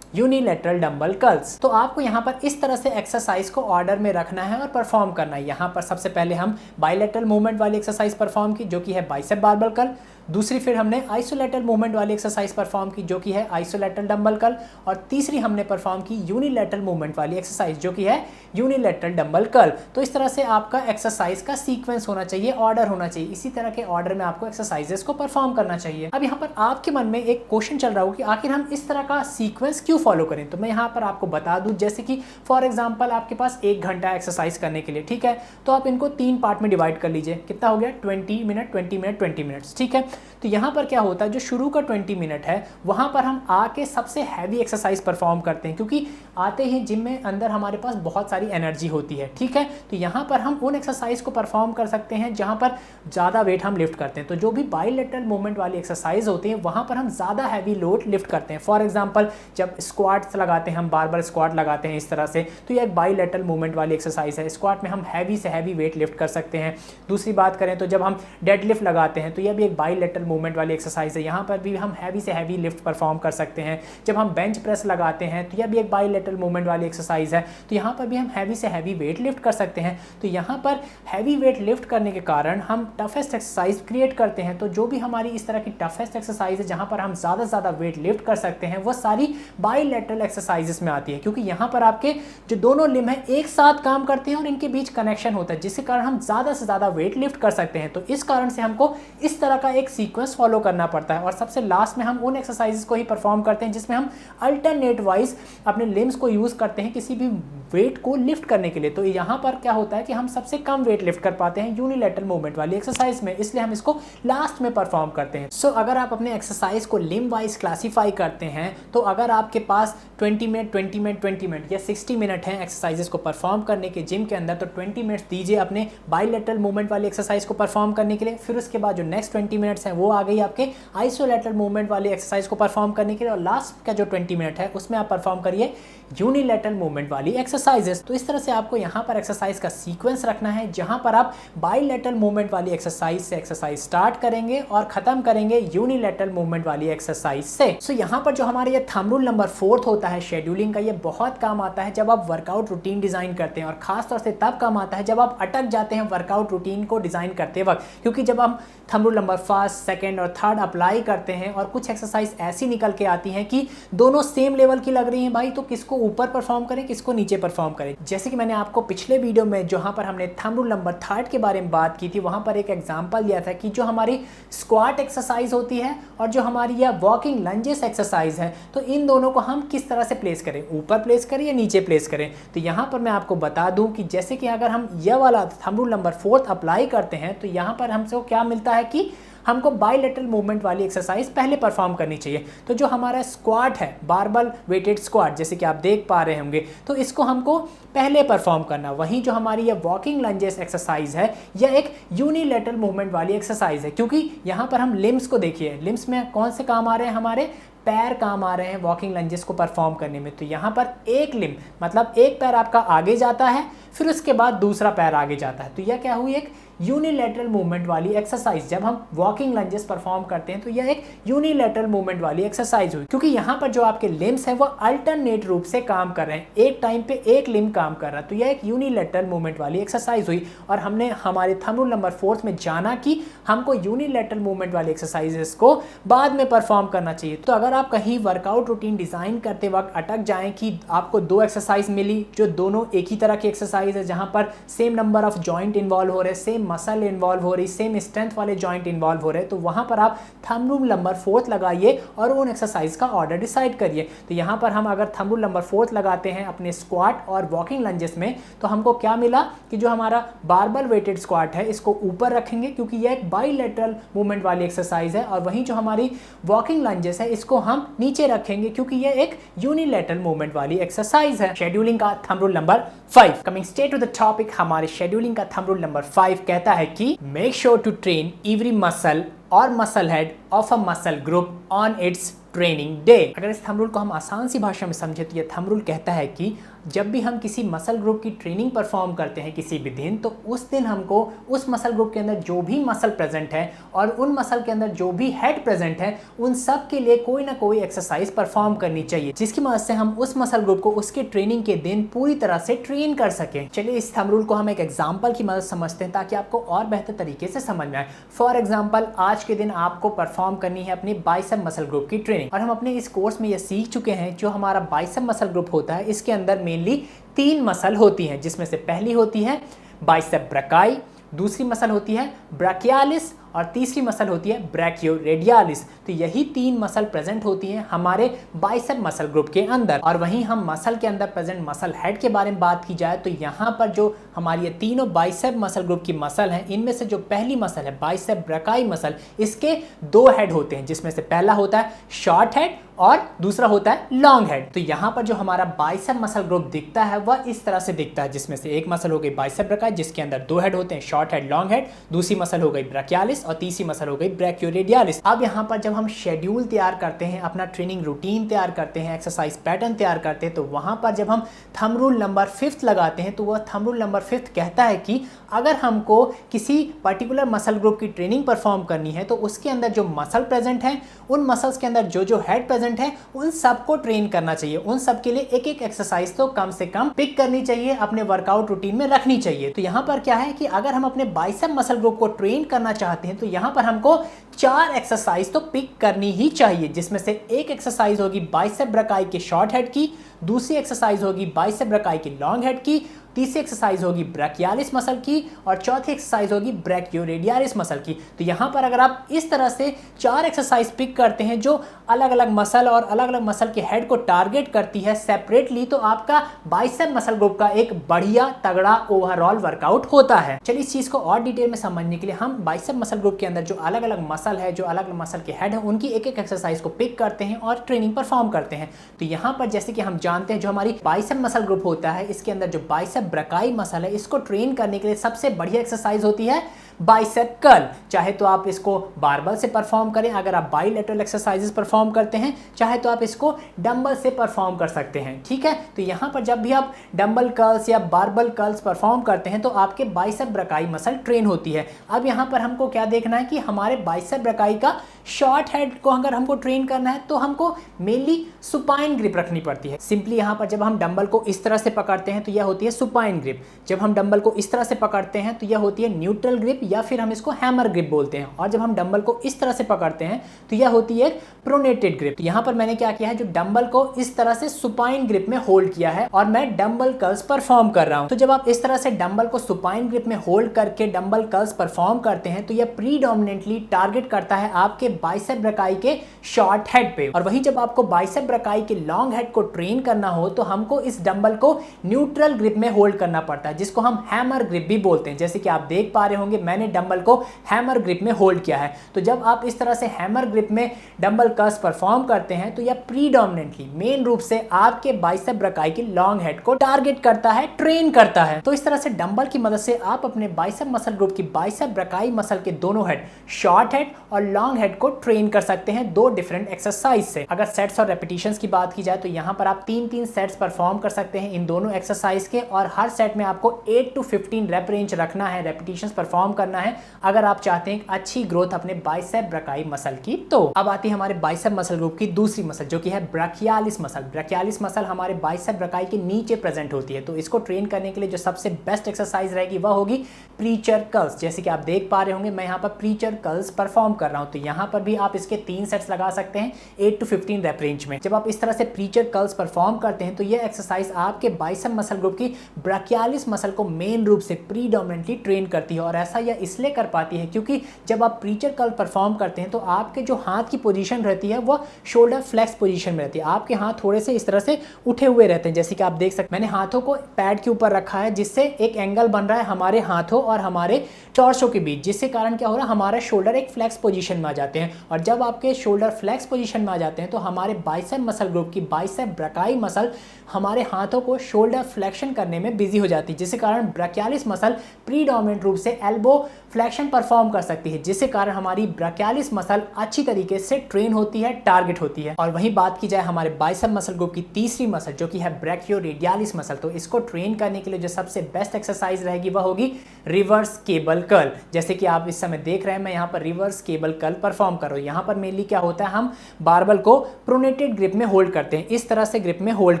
यूनिलैटरल डंबल कर्ल्स। तो आपको यहाँ पर इस तरह से एक्सरसाइज को ऑर्डर में रखना है और परफॉर्म करना है। यहाँ पर सबसे पहले हम बाइलेटरल मूवमेंट वाली एक्सरसाइज परफॉर्म की, जो कि है बाइसेप बारबेल कर्ल। दूसरी फिर हमने आइसोलेटरल मूवमेंट वाली एक्सरसाइज परफॉर्म की, जो कि है आइसोलेटरल डंबल कर्ल, और तीसरी हमने परफॉर्म की यूनिलैटरल मूवमेंट वाली एक्सरसाइज, जो कि है यूनिलैटरल डंबल कर्ल। तो इस तरह से आपका एक्सरसाइज का सीक्वेंस होना चाहिए, ऑर्डर होना चाहिए। इसी तरह के ऑर्डर में आपको एक्सरसाइजेस को परफॉर्म करना चाहिए। अब यहाँ पर आपके मन में एक क्वेश्चन चल रहा हो कि आखिर हम इस तरह का सीक्वेंस क्यों फॉलो करें। तो मैं यहाँ पर आपको बता दूं, जैसे कि फॉर एग्जांपल आपके पास 1 घंटा एक्सरसाइज करने के लिए, ठीक है, तो आप इनको 3 पार्ट में डिवाइड कर लीजिए। कितना हो गया, 20 मिनट 20 मिनट 20 मिनट्स, ठीक है। तो यहाँ पर क्या होता है, जो शुरू का 20 मिनट है वहाँ पर हम आके सबसे हैवी एक्सरसाइज परफॉर्म करते हैं, क्योंकि आते ही जिम में अंदर हमारे पास बहुत सारी एनर्जी होती है, ठीक है। तो यहाँ पर हम उन एक्सरसाइज को परफॉर्म कर सकते हैं जहाँ पर ज़्यादा वेट हम लिफ्ट करते हैं। तो जो भी बाइलेटरल मूवमेंट वाली एक्सरसाइज होती है वहाँ पर हम ज़्यादा हैवी लोड लिफ्ट करते हैं। फॉर एग्जाम्पल जब स्क्वाट्स लगाते हैं, हम बारबेल स्क्वाट लगाते हैं इस तरह से, तो ये एक बाइलेटरल मूवमेंट वाली एक्सरसाइज है। स्क्वाट में हम हैवी से हैवी वेट लिफ्ट कर सकते हैं। दूसरी बात करें तो जब हम डेड लिफ्ट लगाते हैं तो यह भी एक बाइलेटरल मूवमेंट वाली एक्सरसाइज है, यहाँ पर भी हम हैवी से हैवी लिफ्ट परफॉर्म कर सकते हैं। जब हम बेंच प्रेस लगाते हैं तो यह भी एक बाइलेटरल मूवमेंट वाली एक्सरसाइज है, तो यहाँ पर भी हम हैवी से हैवी वेट लिफ्ट कर सकते हैं। तो यहाँ पर हैवी वेट लिफ्ट करने के कारण हम टफेस्ट एक्सरसाइज क्रिएट करते हैं। तो जो भी हमारी इस तरह की टफेस्ट एक्सरसाइज है जहाँ पर हम ज़्यादा से ज़्यादा वेट लिफ्ट कर सकते हैं, वो सारी बाइलेटरल एक्सरसाइजेस में आती है, क्योंकि यहाँ पर आपके जो दोनों लिम्ब हैं एक साथ काम करते हैं और इनके बीच कनेक्शन होता है, जिसके कारण हम ज़्यादा से ज़्यादा वेट लिफ्ट कर सकते हैं। तो इस कारण से हमको इस तरह का एक सीक्वेंस फॉलो करना पड़ता है, और सबसे लास्ट में हम उन एक्सरसाइजेस को ही परफॉर्म करते हैं जिसमें हम अल्टरनेट वाइज अपने लिम्स को यूज़ करते हैं किसी भी वेट को लिफ्ट करने के लिए। तो यहाँ पर क्या होता है कि हम सबसे कम वेट लिफ्ट कर पाते हैं यूनिलैटरल मूवमेंट वाली एक्सरसाइज में, इसलिए हम इसको लास्ट में परफॉर्म करते हैं। सो अगर आप अपने एक्सरसाइज को लिम्ब वाइज क्लासीफाई करते हैं, तो अगर आपके पास 20 मिनट 20 मिनट 20 मिनट या 60 मिनट हैं एक्सरसाइजेस को परफॉर्म करने के जिम के अंदर, तो 20 मिनट्स दीजिए अपने बाइलेटरल मूवमेंट वाली एक्सरसाइज को परफॉर्म करने के लिए। फिर उसके बाद जो नेक्स्ट 20 मिनट्स हैं वो आ गई आपके आइसोलेटरल मूवमेंट वाली एक्सरसाइज को परफॉर्म करने के लिए, और लास्ट का जो 20 मिनट है उसमें आप परफॉर्म करिए यूनिलैटरल मूवमेंट वाली एक्सरसाइजेस। तो इस तरह से आपको यहाँ पर एक्सरसाइज का सीक्वेंस रखना है, जहाँ पर आप बाइलेटरल मूवमेंट वाली एक्सरसाइज से एक्सरसाइज स्टार्ट करेंगे और खत्म करेंगे यूनिलैटरल मूवमेंट वाली एक्सरसाइज से। सो यहाँ पर जो हमारे ये थंब रूल नंबर 4 होता है शेड्यूलिंग का, ये बहुत काम आता है जब आप वर्कआउट रूटीन डिजाइन करते हैं, और खासतौर से तब काम आता है जब आप अटक जाते हैं वर्कआउट रूटीन को डिजाइन करते वक्त, क्योंकि जब हम थंब रूल नंबर 1, 2 और 3 अप्लाई करते हैं और कुछ एक्सरसाइज ऐसी निकल के आती हैं कि दोनों सेम लेवल की लग रही हैं भाई, तो किसको ऊपर परफॉर्म करें किसको नीचे परफॉर्म करें। जैसे कि मैंने आपको पिछले वीडियो में जहां पर हमने थंब रूल नंबर 3 के बारे में बात की थी, वहां पर एक एग्जांपल दिया था कि जो हमारी स्क्वाट एक्सरसाइज होती है और जो हमारी यह वॉकिंग लंजेस एक्सरसाइज है, तो इन दोनों को हम किस तरह से प्लेस करें, ऊपर प्लेस करें या नीचे प्लेस करें। तो यहाँ पर मैं आपको बता दूं कि जैसे कि अगर हम यह वाला थंब रूल नंबर 4 अप्लाई करते हैं, तो यहाँ पर हमसे क्या मिलता है कि हमको बाइलेटरल मूवमेंट वाली एक्सरसाइज पहले परफॉर्म करनी चाहिए। तो जो हमारा स्क्वाट है, बारबल वेटेड स्क्वाट, जैसे कि आप देख पा रहे होंगे, तो इसको हमको पहले परफॉर्म करना। वहीं जो हमारी ये वॉकिंग लंजेस एक्सरसाइज है, यह एक यूनिलैटरल मूवमेंट वाली एक्सरसाइज है, क्योंकि यहाँ पर हम लिम्स को देखिए, लिम्स में कौन से काम आ रहे हैं, हमारे पैर काम आ रहे हैं वॉकिंग लंजेस को परफॉर्म करने में। तो यहाँ पर एक लिम्ब मतलब एक पैर आपका आगे जाता है, फिर उसके बाद दूसरा पैर आगे जाता है। तो यह क्या हुई, एक यूनिलैटरल मूवमेंट वाली एक्सरसाइज। जब हम वॉकिंग लंजेस परफॉर्म करते हैं तो यह एक यूनिलैटरल मूवमेंट वाली एक्सरसाइज हुई, क्योंकि यहाँ पर जो आपके लिम्स है वो अल्टरनेट रूप से काम कर रहे हैं, एक टाइम पे एक लिम्ब काम कर रहा है, तो यह एक यूनिलैटरल मूवमेंट वाली एक्सरसाइज हुई। और हमने हमारे थंब रूल नंबर 4 में जाना कि हमको यूनिलैटरल मूवमेंट वाली एक्सरसाइजेस को बाद में परफॉर्म करना चाहिए। तो अगर आप कहीं वर्कआउट रूटीन डिजाइन करते वक्त अटक जाएं कि आपको दो एक्सरसाइज मिली जो दोनों एक ही तरह की एक्सरसाइज है, जहां पर same number of joint involve हो रहे, सेम मसल इन्वॉल्व हो रही, सेम स्ट्रेंथ वाले जॉइंट इन्वॉल्व हो रहे, तो वहां पर आप थंब रूल नंबर 4 लगाइए और उन एक्सरसाइज का ऑर्डर डिसाइड करिए। तो यहां पर हम अगर थंब रूल नंबर 4 लगाते हैं अपने स्क्वाट और वॉकिंग लंजेस में, तो हमको क्या मिला कि जो हमारा बारबल वेटेड स्क्वाट है इसको ऊपर रखेंगे क्योंकि यह एक बाइलेटरल मूवमेंट वाली एक्सरसाइज है, और वहीं जो हमारी वॉकिंग लंजेस है इसको हम नीचे रखेंगे क्योंकि यह एक यूनिलैटरल मूवमेंट वाली एक्सरसाइज है। शेड्यूलिंग का thumb rule number 5। Coming straight to the topic, हमारे शेड्यूलिंग का थंब रूल नंबर 5 कहता है कि make sure to train every muscle और muscle head of a muscle group on its training day. अगर इस थंब रूल को हम आसान सी भाषा में समझे तो यह थंब रूल कहता है कि जब भी हम किसी मसल ग्रुप की ट्रेनिंग परफॉर्म करते हैं किसी भी दिन, तो उस दिन हमको उस मसल ग्रुप के अंदर जो भी मसल प्रेजेंट है और उन मसल के अंदर जो भी हेड प्रेजेंट है, उन सब के लिए कोई ना कोई एक्सरसाइज परफॉर्म करनी चाहिए, जिसकी मदद से हम उस मसल ग्रुप को उसके ट्रेनिंग के दिन पूरी तरह से ट्रेन कर सकें। चलिए इस थंब रूल को हम एक एग्जाम्पल की मदद समझते हैं ताकि आपको और बेहतर तरीके से समझ में आए। फॉर एग्जाम्पल, आज के दिन आपको परफॉर्म करनी है अपनी बाइसेप मसल ग्रुप की ट्रेनिंग, और हम अपने इस कोर्स में यह सीख चुके हैं जो हमारा बाइसेप मसल ग्रुप होता है इसके अंदर मेनली 3 मसल होती हैं, जिसमें से पहली होती है बाइसेप ब्रैकाई, दूसरी मसल होती है ब्राकियालिस और तीसरी मसल होती है ब्रैकियोरेडियालिस। तो यही 3 मसल प्रेजेंट होती हैं हमारे बाइसेप मसल ग्रुप के अंदर। और वहीं हम मसल के अंदर प्रेजेंट मसल हेड के बारे में बात की जाए तो यहाँ पर जो हमारी ये तीनों बाइसेप मसल ग्रुप की मसल हैं, इनमें से जो पहली मसल है बाइसेप ब्रैकाई मसल, इसके 2 हेड होते हैं, जिसमें से पहला होता है शॉर्ट हेड और दूसरा होता है लॉन्ग हेड। तो यहाँ पर जो हमारा बाइसेप मसल ग्रुप दिखता है वह इस तरह से दिखता है, जिसमें से एक मसल हो गई बाइसेप ब्रैकाई जिसके अंदर 2 हेड होते हैं, शॉर्ट हेड लॉन्ग हेड, दूसरी मसल हो गई ब्रैकियालिस और तीसरी मसल हो गई ब्रैकियोरेडियालिस। अब यहाँ पर जब हम शेड्यूल तैयार करते हैं, अपना ट्रेनिंग रूटीन तैयार करते हैं, एक्सरसाइज पैटर्न तैयार करते हैं, तो वहाँ पर जब हम थंब रूल नंबर 5 लगाते हैं तो वह थंब रूल नंबर 5 कहता है कि अगर हमको किसी पर्टिकुलर मसल ग्रुप की ट्रेनिंग परफॉर्म करनी है तो उसके अंदर जो मसल प्रेजेंट है, उन मसल्स के अंदर जो जो हेड प्रेजेंट है, उन सबको ट्रेन करना चाहिए। उन सब के लिए एक एक एक्सरसाइज तो कम से कम पिक करनी चाहिए, अपने वर्कआउट रूटीन में रखनी चाहिए। तो यहाँ पर क्या है कि अगर हम अपने बाइसेप मसल ग्रुप को ट्रेन करना चाहते हैं तो यहाँ पर हमको 4 एक्सरसाइज तो पिक करनी ही चाहिए, जिसमें से एक एक्सरसाइज होगी बाइसेप ब्रैकाई के शॉर्ट हेड की, दूसरी एक्सरसाइज होगी बाइसेप ब्रैकाई की लॉन्ग हेड की, तीसरी एक्सरसाइज होगी ब्रैकियालिस मसल की और चौथी एक्सरसाइज होगी ब्रैकियोरेडियालिस मसल की। तो यहाँ पर अगर आप इस तरह से 4 एक्सरसाइज पिक करते हैं जो अलग अलग मसल और अलग अलग मसल के हेड को टारगेट करती है सेपरेटली, तो आपका बाइसेप मसल ग्रुप का एक बढ़िया तगड़ा ओवरऑल वर्कआउट होता है। चलिए इस चीज को और डिटेल में समझने के लिए हम बाइसेप मसल ग्रुप के अंदर जो अलग अलग मसल है, जो अलग अलग मसल के हेड है, उनकी एक एक एक्सरसाइज को पिक करते हैं और ट्रेनिंग परफॉर्म करते हैं। तो यहाँ पर जैसे कि हम जानते हैं जो हमारी बाइसेप मसल ग्रुप होता है इसके अंदर जो बाइसेप ब्रैकाई मसल है, इसको ट्रेन करने के लिए सबसे बढ़िया एक्सरसाइज होती है बाइसेप कर्ल। चाहे तो आप इसको बारबल से परफॉर्म करें अगर आप बाइलेटरल एक्सरसाइजेस परफॉर्म करते हैं, चाहे तो आप इसको डंबल से परफॉर्म कर सकते हैं। ठीक है, तो यहाँ पर जब भी आप डंबल कर्ल्स या बारबल कर्ल्स परफॉर्म करते हैं तो आपके बाइसेप ब्रैकाई मसल ट्रेन होती है। अब यहाँ पर हमको क्या देखना है कि हमारे बाइसेप ब्रैकाई का शॉर्ट हेड को अगर हमको ट्रेन करना है तो हमको मेनली सुपाइन ग्रिप रखनी पड़ती है। सिंपली यहाँ पर जब हम डंबल को इस तरह से पकड़ते हैं तो यह होती है सुपाइन ग्रिप, जब हम डंबल को इस तरह से पकड़ते हैं तो यह होती है न्यूट्रल ग्रिप या फिर हम इसको हैमर ग्रिप बोलते हैं, और जब हम डंबल को इस तरह से पकड़ते हैं तो यह होती है प्रोनेटेड ग्रिप। तो यहाँ पर मैंने क्या किया है, जो डंबल को इस तरह से सुपाइन ग्रिप में होल्ड किया है और मैं डंबल कर्ल्स परफॉर्म कर रहा हूँ। तो जब आप इस तरह से डंबल को सुपाइन ग्रिप में होल्ड करके डंबल कर्ल्स परफॉर्म करते हैं तो यह प्रीडोमिनेंटली टारगेट करता है आपके बाइसेप ब्रैकाई के शॉर्ट हेड पे। और वहीं जब आपको बाइसेप ब्रैकाई के लॉन्ग हेड को ट्रेन करना हो तो हमको इस डंबल को न्यूट्रल ग्रिप में होल्ड करना पड़ता है, जिसको हम हैमर ग्रिप भी बोलते हैं। जैसे कि आप देख पा रहे होंगे मैंने डंबल को हैमर ग्रिप में होल्ड किया है। तो जब आप इस तरह से हैमर ग्रिप में डंबल कर्ल्स परफॉर्म करते हैं तो यह प्रीडोमिनेंटली मेन रूप से आपके बाइसेप ब्रैकाई के लॉन्ग हेड को टारगेट करता है, ट्रेन करता है। तो इस तरह से डंबल की मदद से आप अपने बाइसेप मसल ग्रुप की बाइसेप ब्रैकाई मसल के दोनों हेड, शॉर्ट हेड और लॉन्ग हेड को ट्रेन कर सकते हैं 2 डिफरेंट एक्सरसाइज से। अगर सेट्स और रेपिटेशंस की बात की जाए तो यहाँ पर आप 3-3 सेट्स परफॉर्म कर सकते हैं इन दोनों एक्सरसाइज के, और हर सेट में आपको 8 to 15 रेप रेंज रखना है रेपिटेशंस परफॉर्म करना है अगर आप चाहते हैं अच्छी ग्रोथ अपने बाइसेप ब्रैकाई मसल की। तो अब आती है हमारे बाइसेप मसल ग्रुप की दूसरी मसल जो कि है ब्राचियालिस मसल। ब्राचियालिस मसल हमारे बाइसेप ब्रैकाई के नीचे प्रेजेंट होती है। तो इसको ट्रेन करने के लिए जो सबसे बेस्ट एक्सरसाइज रहेगी वह होगी प्रीचर कर्ल्स। जैसे कि आप देख पा रहे होंगे मैं यहाँ पर प्रीचर कर्ल्स परफॉर्म कर रहा हूँ। तो यहाँ पर भी आप इसके 3 सेट्स लगा सकते हैं 8 to 15 रेप रेंज में। जब आप इस तरह से प्रीचर कर्ल्स परफॉर्म करते हैं तो ये एक्सरसाइज आपके बाइसेप मसल ग्रुप की ब्राचियालिस मसल को मेन रूप से प्रीडोमिनेंटली ट्रेन करती है। और ऐसा यह इसलिए कर पाती है क्योंकि जब आप प्रीचर कर्ल परफॉर्म करते हैं तो आपके जो हाथ की पोजीशन रहती है वो शोल्डर फ्लेक्स पोजीशन में रहती है। आपके हाथ थोड़े से इस तरह से उठे हुए रहते हैं। जैसे कि आप देख सकते हैं मैंने हाथों को पैड के ऊपर रखा है जिससे एक एंगल बन रहा है हमारे हाथों और हमारे टॉर्सो के बीच, जिससे कारण क्या हो रहा है हमारा शोल्डर एक फ्लेक्स पोजीशन में आ जाते हैं। और जब आपके शोल्डर फ्लेक्स पोजीशन में आ जाते हैं तो हमारे बाइसेप मसल ग्रुप की बाइसेप ब्रैकाई मसल हमारे हाथों को शोल्डर फ्लेक्शन करने में बिजी हो जाती है, जिसके कारण ब्राचियालिस मसल प्रीडोमिनेंट रूप से एल्बो फ्लेक्शन परफॉर्म कर सकती है, जिससे कारण हमारी ब्राचियालिस मसल अच्छी तरीके से ट्रेन होती है, टारगेट होती है। और वहीं बात की जाए हमारे बाइसेप मसल ग्रुप की तीसरी मसल जो कि है ब्रैकियोरेडियालिस मसल, तो इसको ट्रेन करने के लिए जो सबसे बेस्ट एक्सरसाइज रहेगी वह होगी रिवर्स केबल कर्ल। जैसे कि आप इस समय देख रहे हैं मैं यहाँ पर रिवर्स केबल कर्ल परफॉर्म कर रहा हूँ। यहाँ पर मेनली क्या होता है हम बारबल को प्रोनेटेड ग्रिप में होल्ड करते हैं, इस तरह से ग्रिप में होल्ड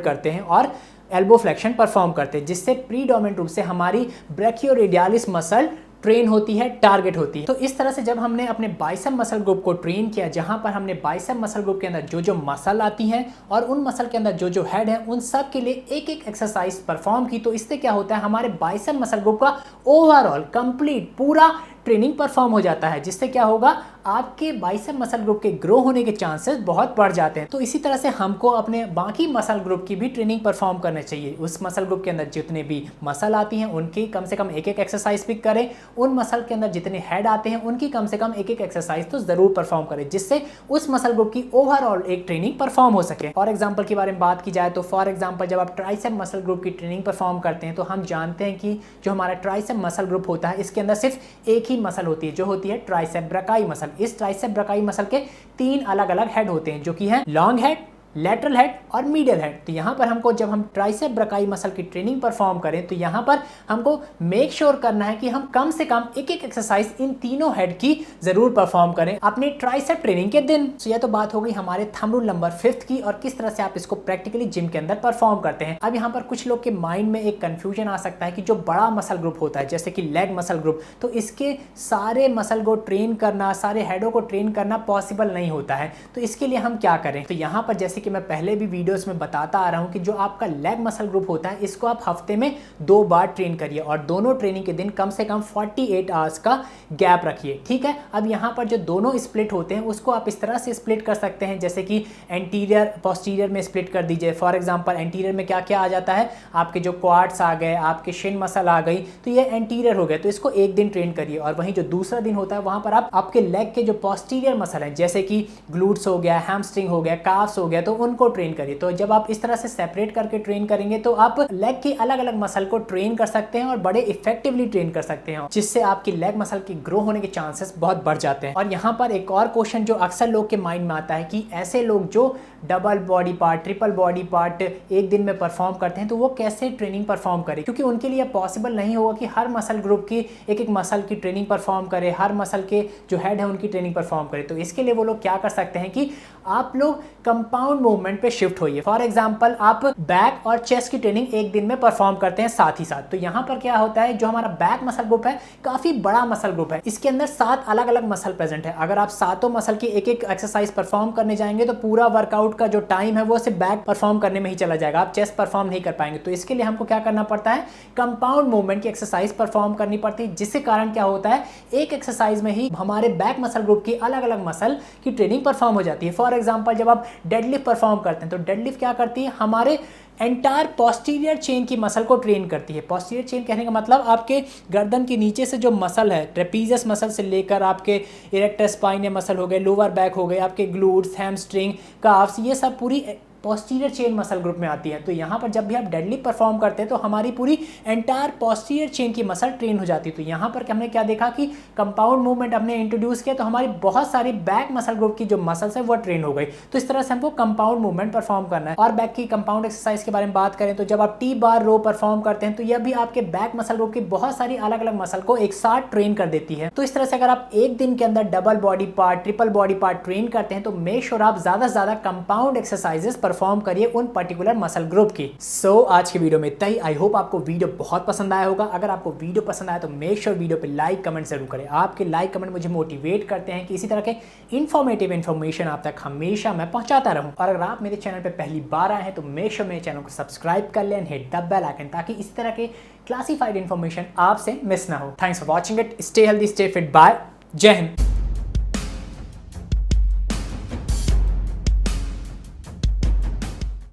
करते हैं और एल्बो फ्लेक्शन परफॉर्म करते हैं, जिससे प्रीडोमिनेंट रूप से हमारी ब्रैकियोरेडियालिस मसल ट्रेन होती है, टारगेट होती है। तो इस तरह से जब हमने अपने बाइसेप मसल ग्रुप को ट्रेन किया, जहां पर हमने बाइसेप मसल ग्रुप के अंदर जो जो मसल आती हैं और उन मसल के अंदर जो जो हेड है उन सब के लिए एक एक एक्सरसाइज परफॉर्म की, तो इससे क्या होता है हमारे बाइसेप मसल ग्रुप का ओवरऑल कंप्लीट पूरा ट्रेनिंग परफॉर्म हो जाता है, जिससे क्या होगा आपके बाइसेप मसल ग्रुप के ग्रो होने के चांसेस बहुत बढ़ जाते हैं। तो इसी तरह से हमको अपने बाकी मसल ग्रुप की भी ट्रेनिंग परफॉर्म करना चाहिए। उस मसल ग्रुप के अंदर जितने भी मसल आती हैं उनकी कम से कम एक एक एक्सरसाइज पिक करें, उन मसल के अंदर जितने हेड आते हैं उनकी कम से कम एक एक एक्सरसाइज तो जरूर परफॉर्म करें, जिससे उस मसल ग्रुप की ओवरऑल एक ट्रेनिंग परफॉर्म हो सके। फॉर एग्जाम्पल के बारे में बात की जाए तो फॉर एग्जाम्पल जब आप ट्राइसेप मसल ग्रुप की ट्रेनिंग परफॉर्म करते हैं तो हम जानते हैं कि जो हमारा ट्राइसेप मसल ग्रुप होता है इसके अंदर सिर्फ एक ही मसल होती है जो होती है ट्राइसेप ब्रैकाई मसल। इस ट्राइसेप ब्रैकाई मसल के 3 अलग अलग हेड होते हैं जो कि है लॉन्ग हेड, लेटरल हेड और मीडियल हेड। तो यहाँ पर हमको जब हम ट्राइसेप ब्रैकाई मसल की ट्रेनिंग परफॉर्म करें तो यहाँ पर हमको मेक श्योर करना है कि हम कम से कम एक एक एक्सरसाइज इन तीनों हेड की जरूर परफॉर्म करें अपने ट्राइसेप ट्रेनिंग के दिन। तो यह तो बात हो गई हमारे थंब रूल नंबर 5 की और किस तरह से आप इसको प्रैक्टिकली जिम के अंदर परफॉर्म करते हैं। अब यहाँ पर कुछ लोग के माइंड में एक कंफ्यूजन आ सकता है कि जो बड़ा मसल ग्रुप होता है जैसे कि लेग मसल ग्रुप, तो इसके सारे मसल को ट्रेन करना, सारे हेडों को ट्रेन करना पॉसिबल नहीं होता है। तो इसके लिए हम क्या करें, तो यहाँ पर जैसे कि मैं पहले भी वीडियोस में बताता आ रहा हूं कि जो आपका लेग मसल ग्रुप होता है इसको आप हफ्ते में 2 बार ट्रेन करिए और दोनों ट्रेनिंग के दिन कम से कम 48 आवर्स का गैप रखिए, ठीक है। अब यहाँ पर जो दोनों स्प्लिट होते हैं उसको आप इस तरह से स्प्लिट कर सकते हैं जैसे कि एंटीरियर पोस्टीरियर में स्प्लिट कर दीजिए। फॉर एग्जांपल एंटीरियर में क्या क्या आ जाता है, आपके जो क्वाड्स आ गए, आपके शिन मसल आ गई, तो ये एंटीरियर हो गए, तो इसको एक दिन ट्रेन करिए। और वहीं जो दूसरा दिन होता है वहां पर आप आपके लेग के जो पोस्टीरियर मसल है जैसे कि ग्लूट्स हो गया, हैमस्ट्रिंग हो गया, काफ्स हो गया, तो उनको ट्रेन करिए। तो जब आप इस तरह से सेपरेट करके ट्रेन करेंगे तो आप लेग की अलग अलग मसल को ट्रेन कर सकते हैं और बड़े इफेक्टिवली ट्रेन कर सकते हैं, जिससे आपकी लेग मसल की ग्रो होने के चांसेस बहुत बढ़ जाते हैं। और यहाँ पर एक और क्वेश्चन जो अक्सर लोग के माइंड में आता है कि ऐसे लोग जो double body part, triple body part एक दिन में परफॉर्म करते हैं तो वो कैसे ट्रेनिंग परफॉर्म करें, क्योंकि उनके लिए पॉसिबल नहीं होगा कि हर मसल ग्रुप की एक एक मसल की ट्रेनिंग परफॉर्म करे, हर मसल के जो हेड है उनकी ट्रेनिंग परफॉर्म करे। तो इसके लिए वो लोग क्या कर सकते हैं कि आप लोग कंपाउंड मूवमेंट पे शिफ्ट होइए। फॉर एग्जांपल आप बैक और चेस्ट की ट्रेनिंग एक दिन में परफॉर्म करते हैं साथ ही साथ। तो यहाँ पर क्या होता है, जो हमारा बैक मसल ग्रुप है काफी बड़ा मसल ग्रुप है, इसके अंदर 7 अलग अलग मसल प्रेजेंट है। अगर आप सातों मसल की एक एक एक्सरसाइज परफॉर्म करने जाएंगे तो पूरा वर्कआउट का जो टाइम है वो सिर्फ बैक परफॉर्म करने में ही चला जाएगा, आप चेस्ट परफॉर्म नहीं कर पाएंगे। तो इसके लिए हमको क्या करना पड़ता है, कंपाउंड मूवमेंट की एक्सरसाइज परफॉर्म करनी पड़ती है, जिसके कारण क्या होता है एक एक्सरसाइज में ही हमारे बैक मसल ग्रुप की अलग अलग मसल की ट्रेनिंग परफॉर्म हो जाती है। फॉर एग्जांपल जब आप डेडलिफ्ट परफॉर्म करते हैं तो डेडलिफ्ट क्या करती है, हमारे एंटायर पोस्टीरियर चेन की मसल को ट्रेन करती है। पोस्टीरियर चेन कहने का मतलब आपके गर्दन के नीचे से जो मसल है, ट्रेपीजियस मसल से लेकर आपके इरेक्टर स्पाइन मसल हो गए, लोअर बैक हो गए, आपके ग्लूट्स, हैमस्ट्रिंग, काफ्स, ये सब पूरी पोस्टीरियर चेन मसल ग्रुप में आती है। तो यहाँ पर जब भी आप डेडलिफ्ट परफॉर्म करते हैं तो हमारी पूरी एंटायर पोस्टीरियर चेन की मसल ट्रेन हो जाती है। तो यहाँ पर हमने क्या देखा कि कंपाउंड मूवमेंट हमने इंट्रोड्यूस किया तो हमारी बहुत सारी बैक मसल ग्रुप की जो मसल्स है वो ट्रेन हो गई। तो इस तरह से हमको कंपाउंड मूवमेंट परफॉर्म करना है। और बैक की कंपाउंड एक्सरसाइज के बारे में बात करें तो जब आप टी बार रो परफॉर्म करते हैं तो यह भी आपके बैक मसल ग्रुप की बहुत सारी अलग अलग मसल को एक साथ ट्रेन कर देती है। तो इस तरह से अगर आप एक दिन के अंदर double body part, triple body part train करते हैं तो मेक श्योर आप ज्यादा से ज्यादा कंपाउंड एक्सरसाइजेस परफॉर्म करिए उन पर्टिकुलर मसल ग्रुप की। सो आज की वीडियो में इतना ही। आई होप आपको वीडियो बहुत पसंद आया होगा। अगर आपको वीडियो पसंद आया तो मेक श्योर वीडियो पे लाइक कमेंट जरूर करें। आपके लाइक कमेंट मुझे मोटिवेट करते हैं कि इसी तरह के इन्फॉर्मेटिव इन्फॉर्मेशन आप तक हमेशा मैं पहुंचाता रहूं। और अगर आप मेरे चैनल पे पहली बार आए हैं तो मेक श्योर मेरे चैनल को सब्सक्राइब कर लें, हिट द बेल आइकन, ताकि इसी तरह के क्लासिफाइड इन्फॉर्मेशन आपसे मिस ना हो। Thanks for watching it. Stay healthy, stay fit. Bye. Jai Hind.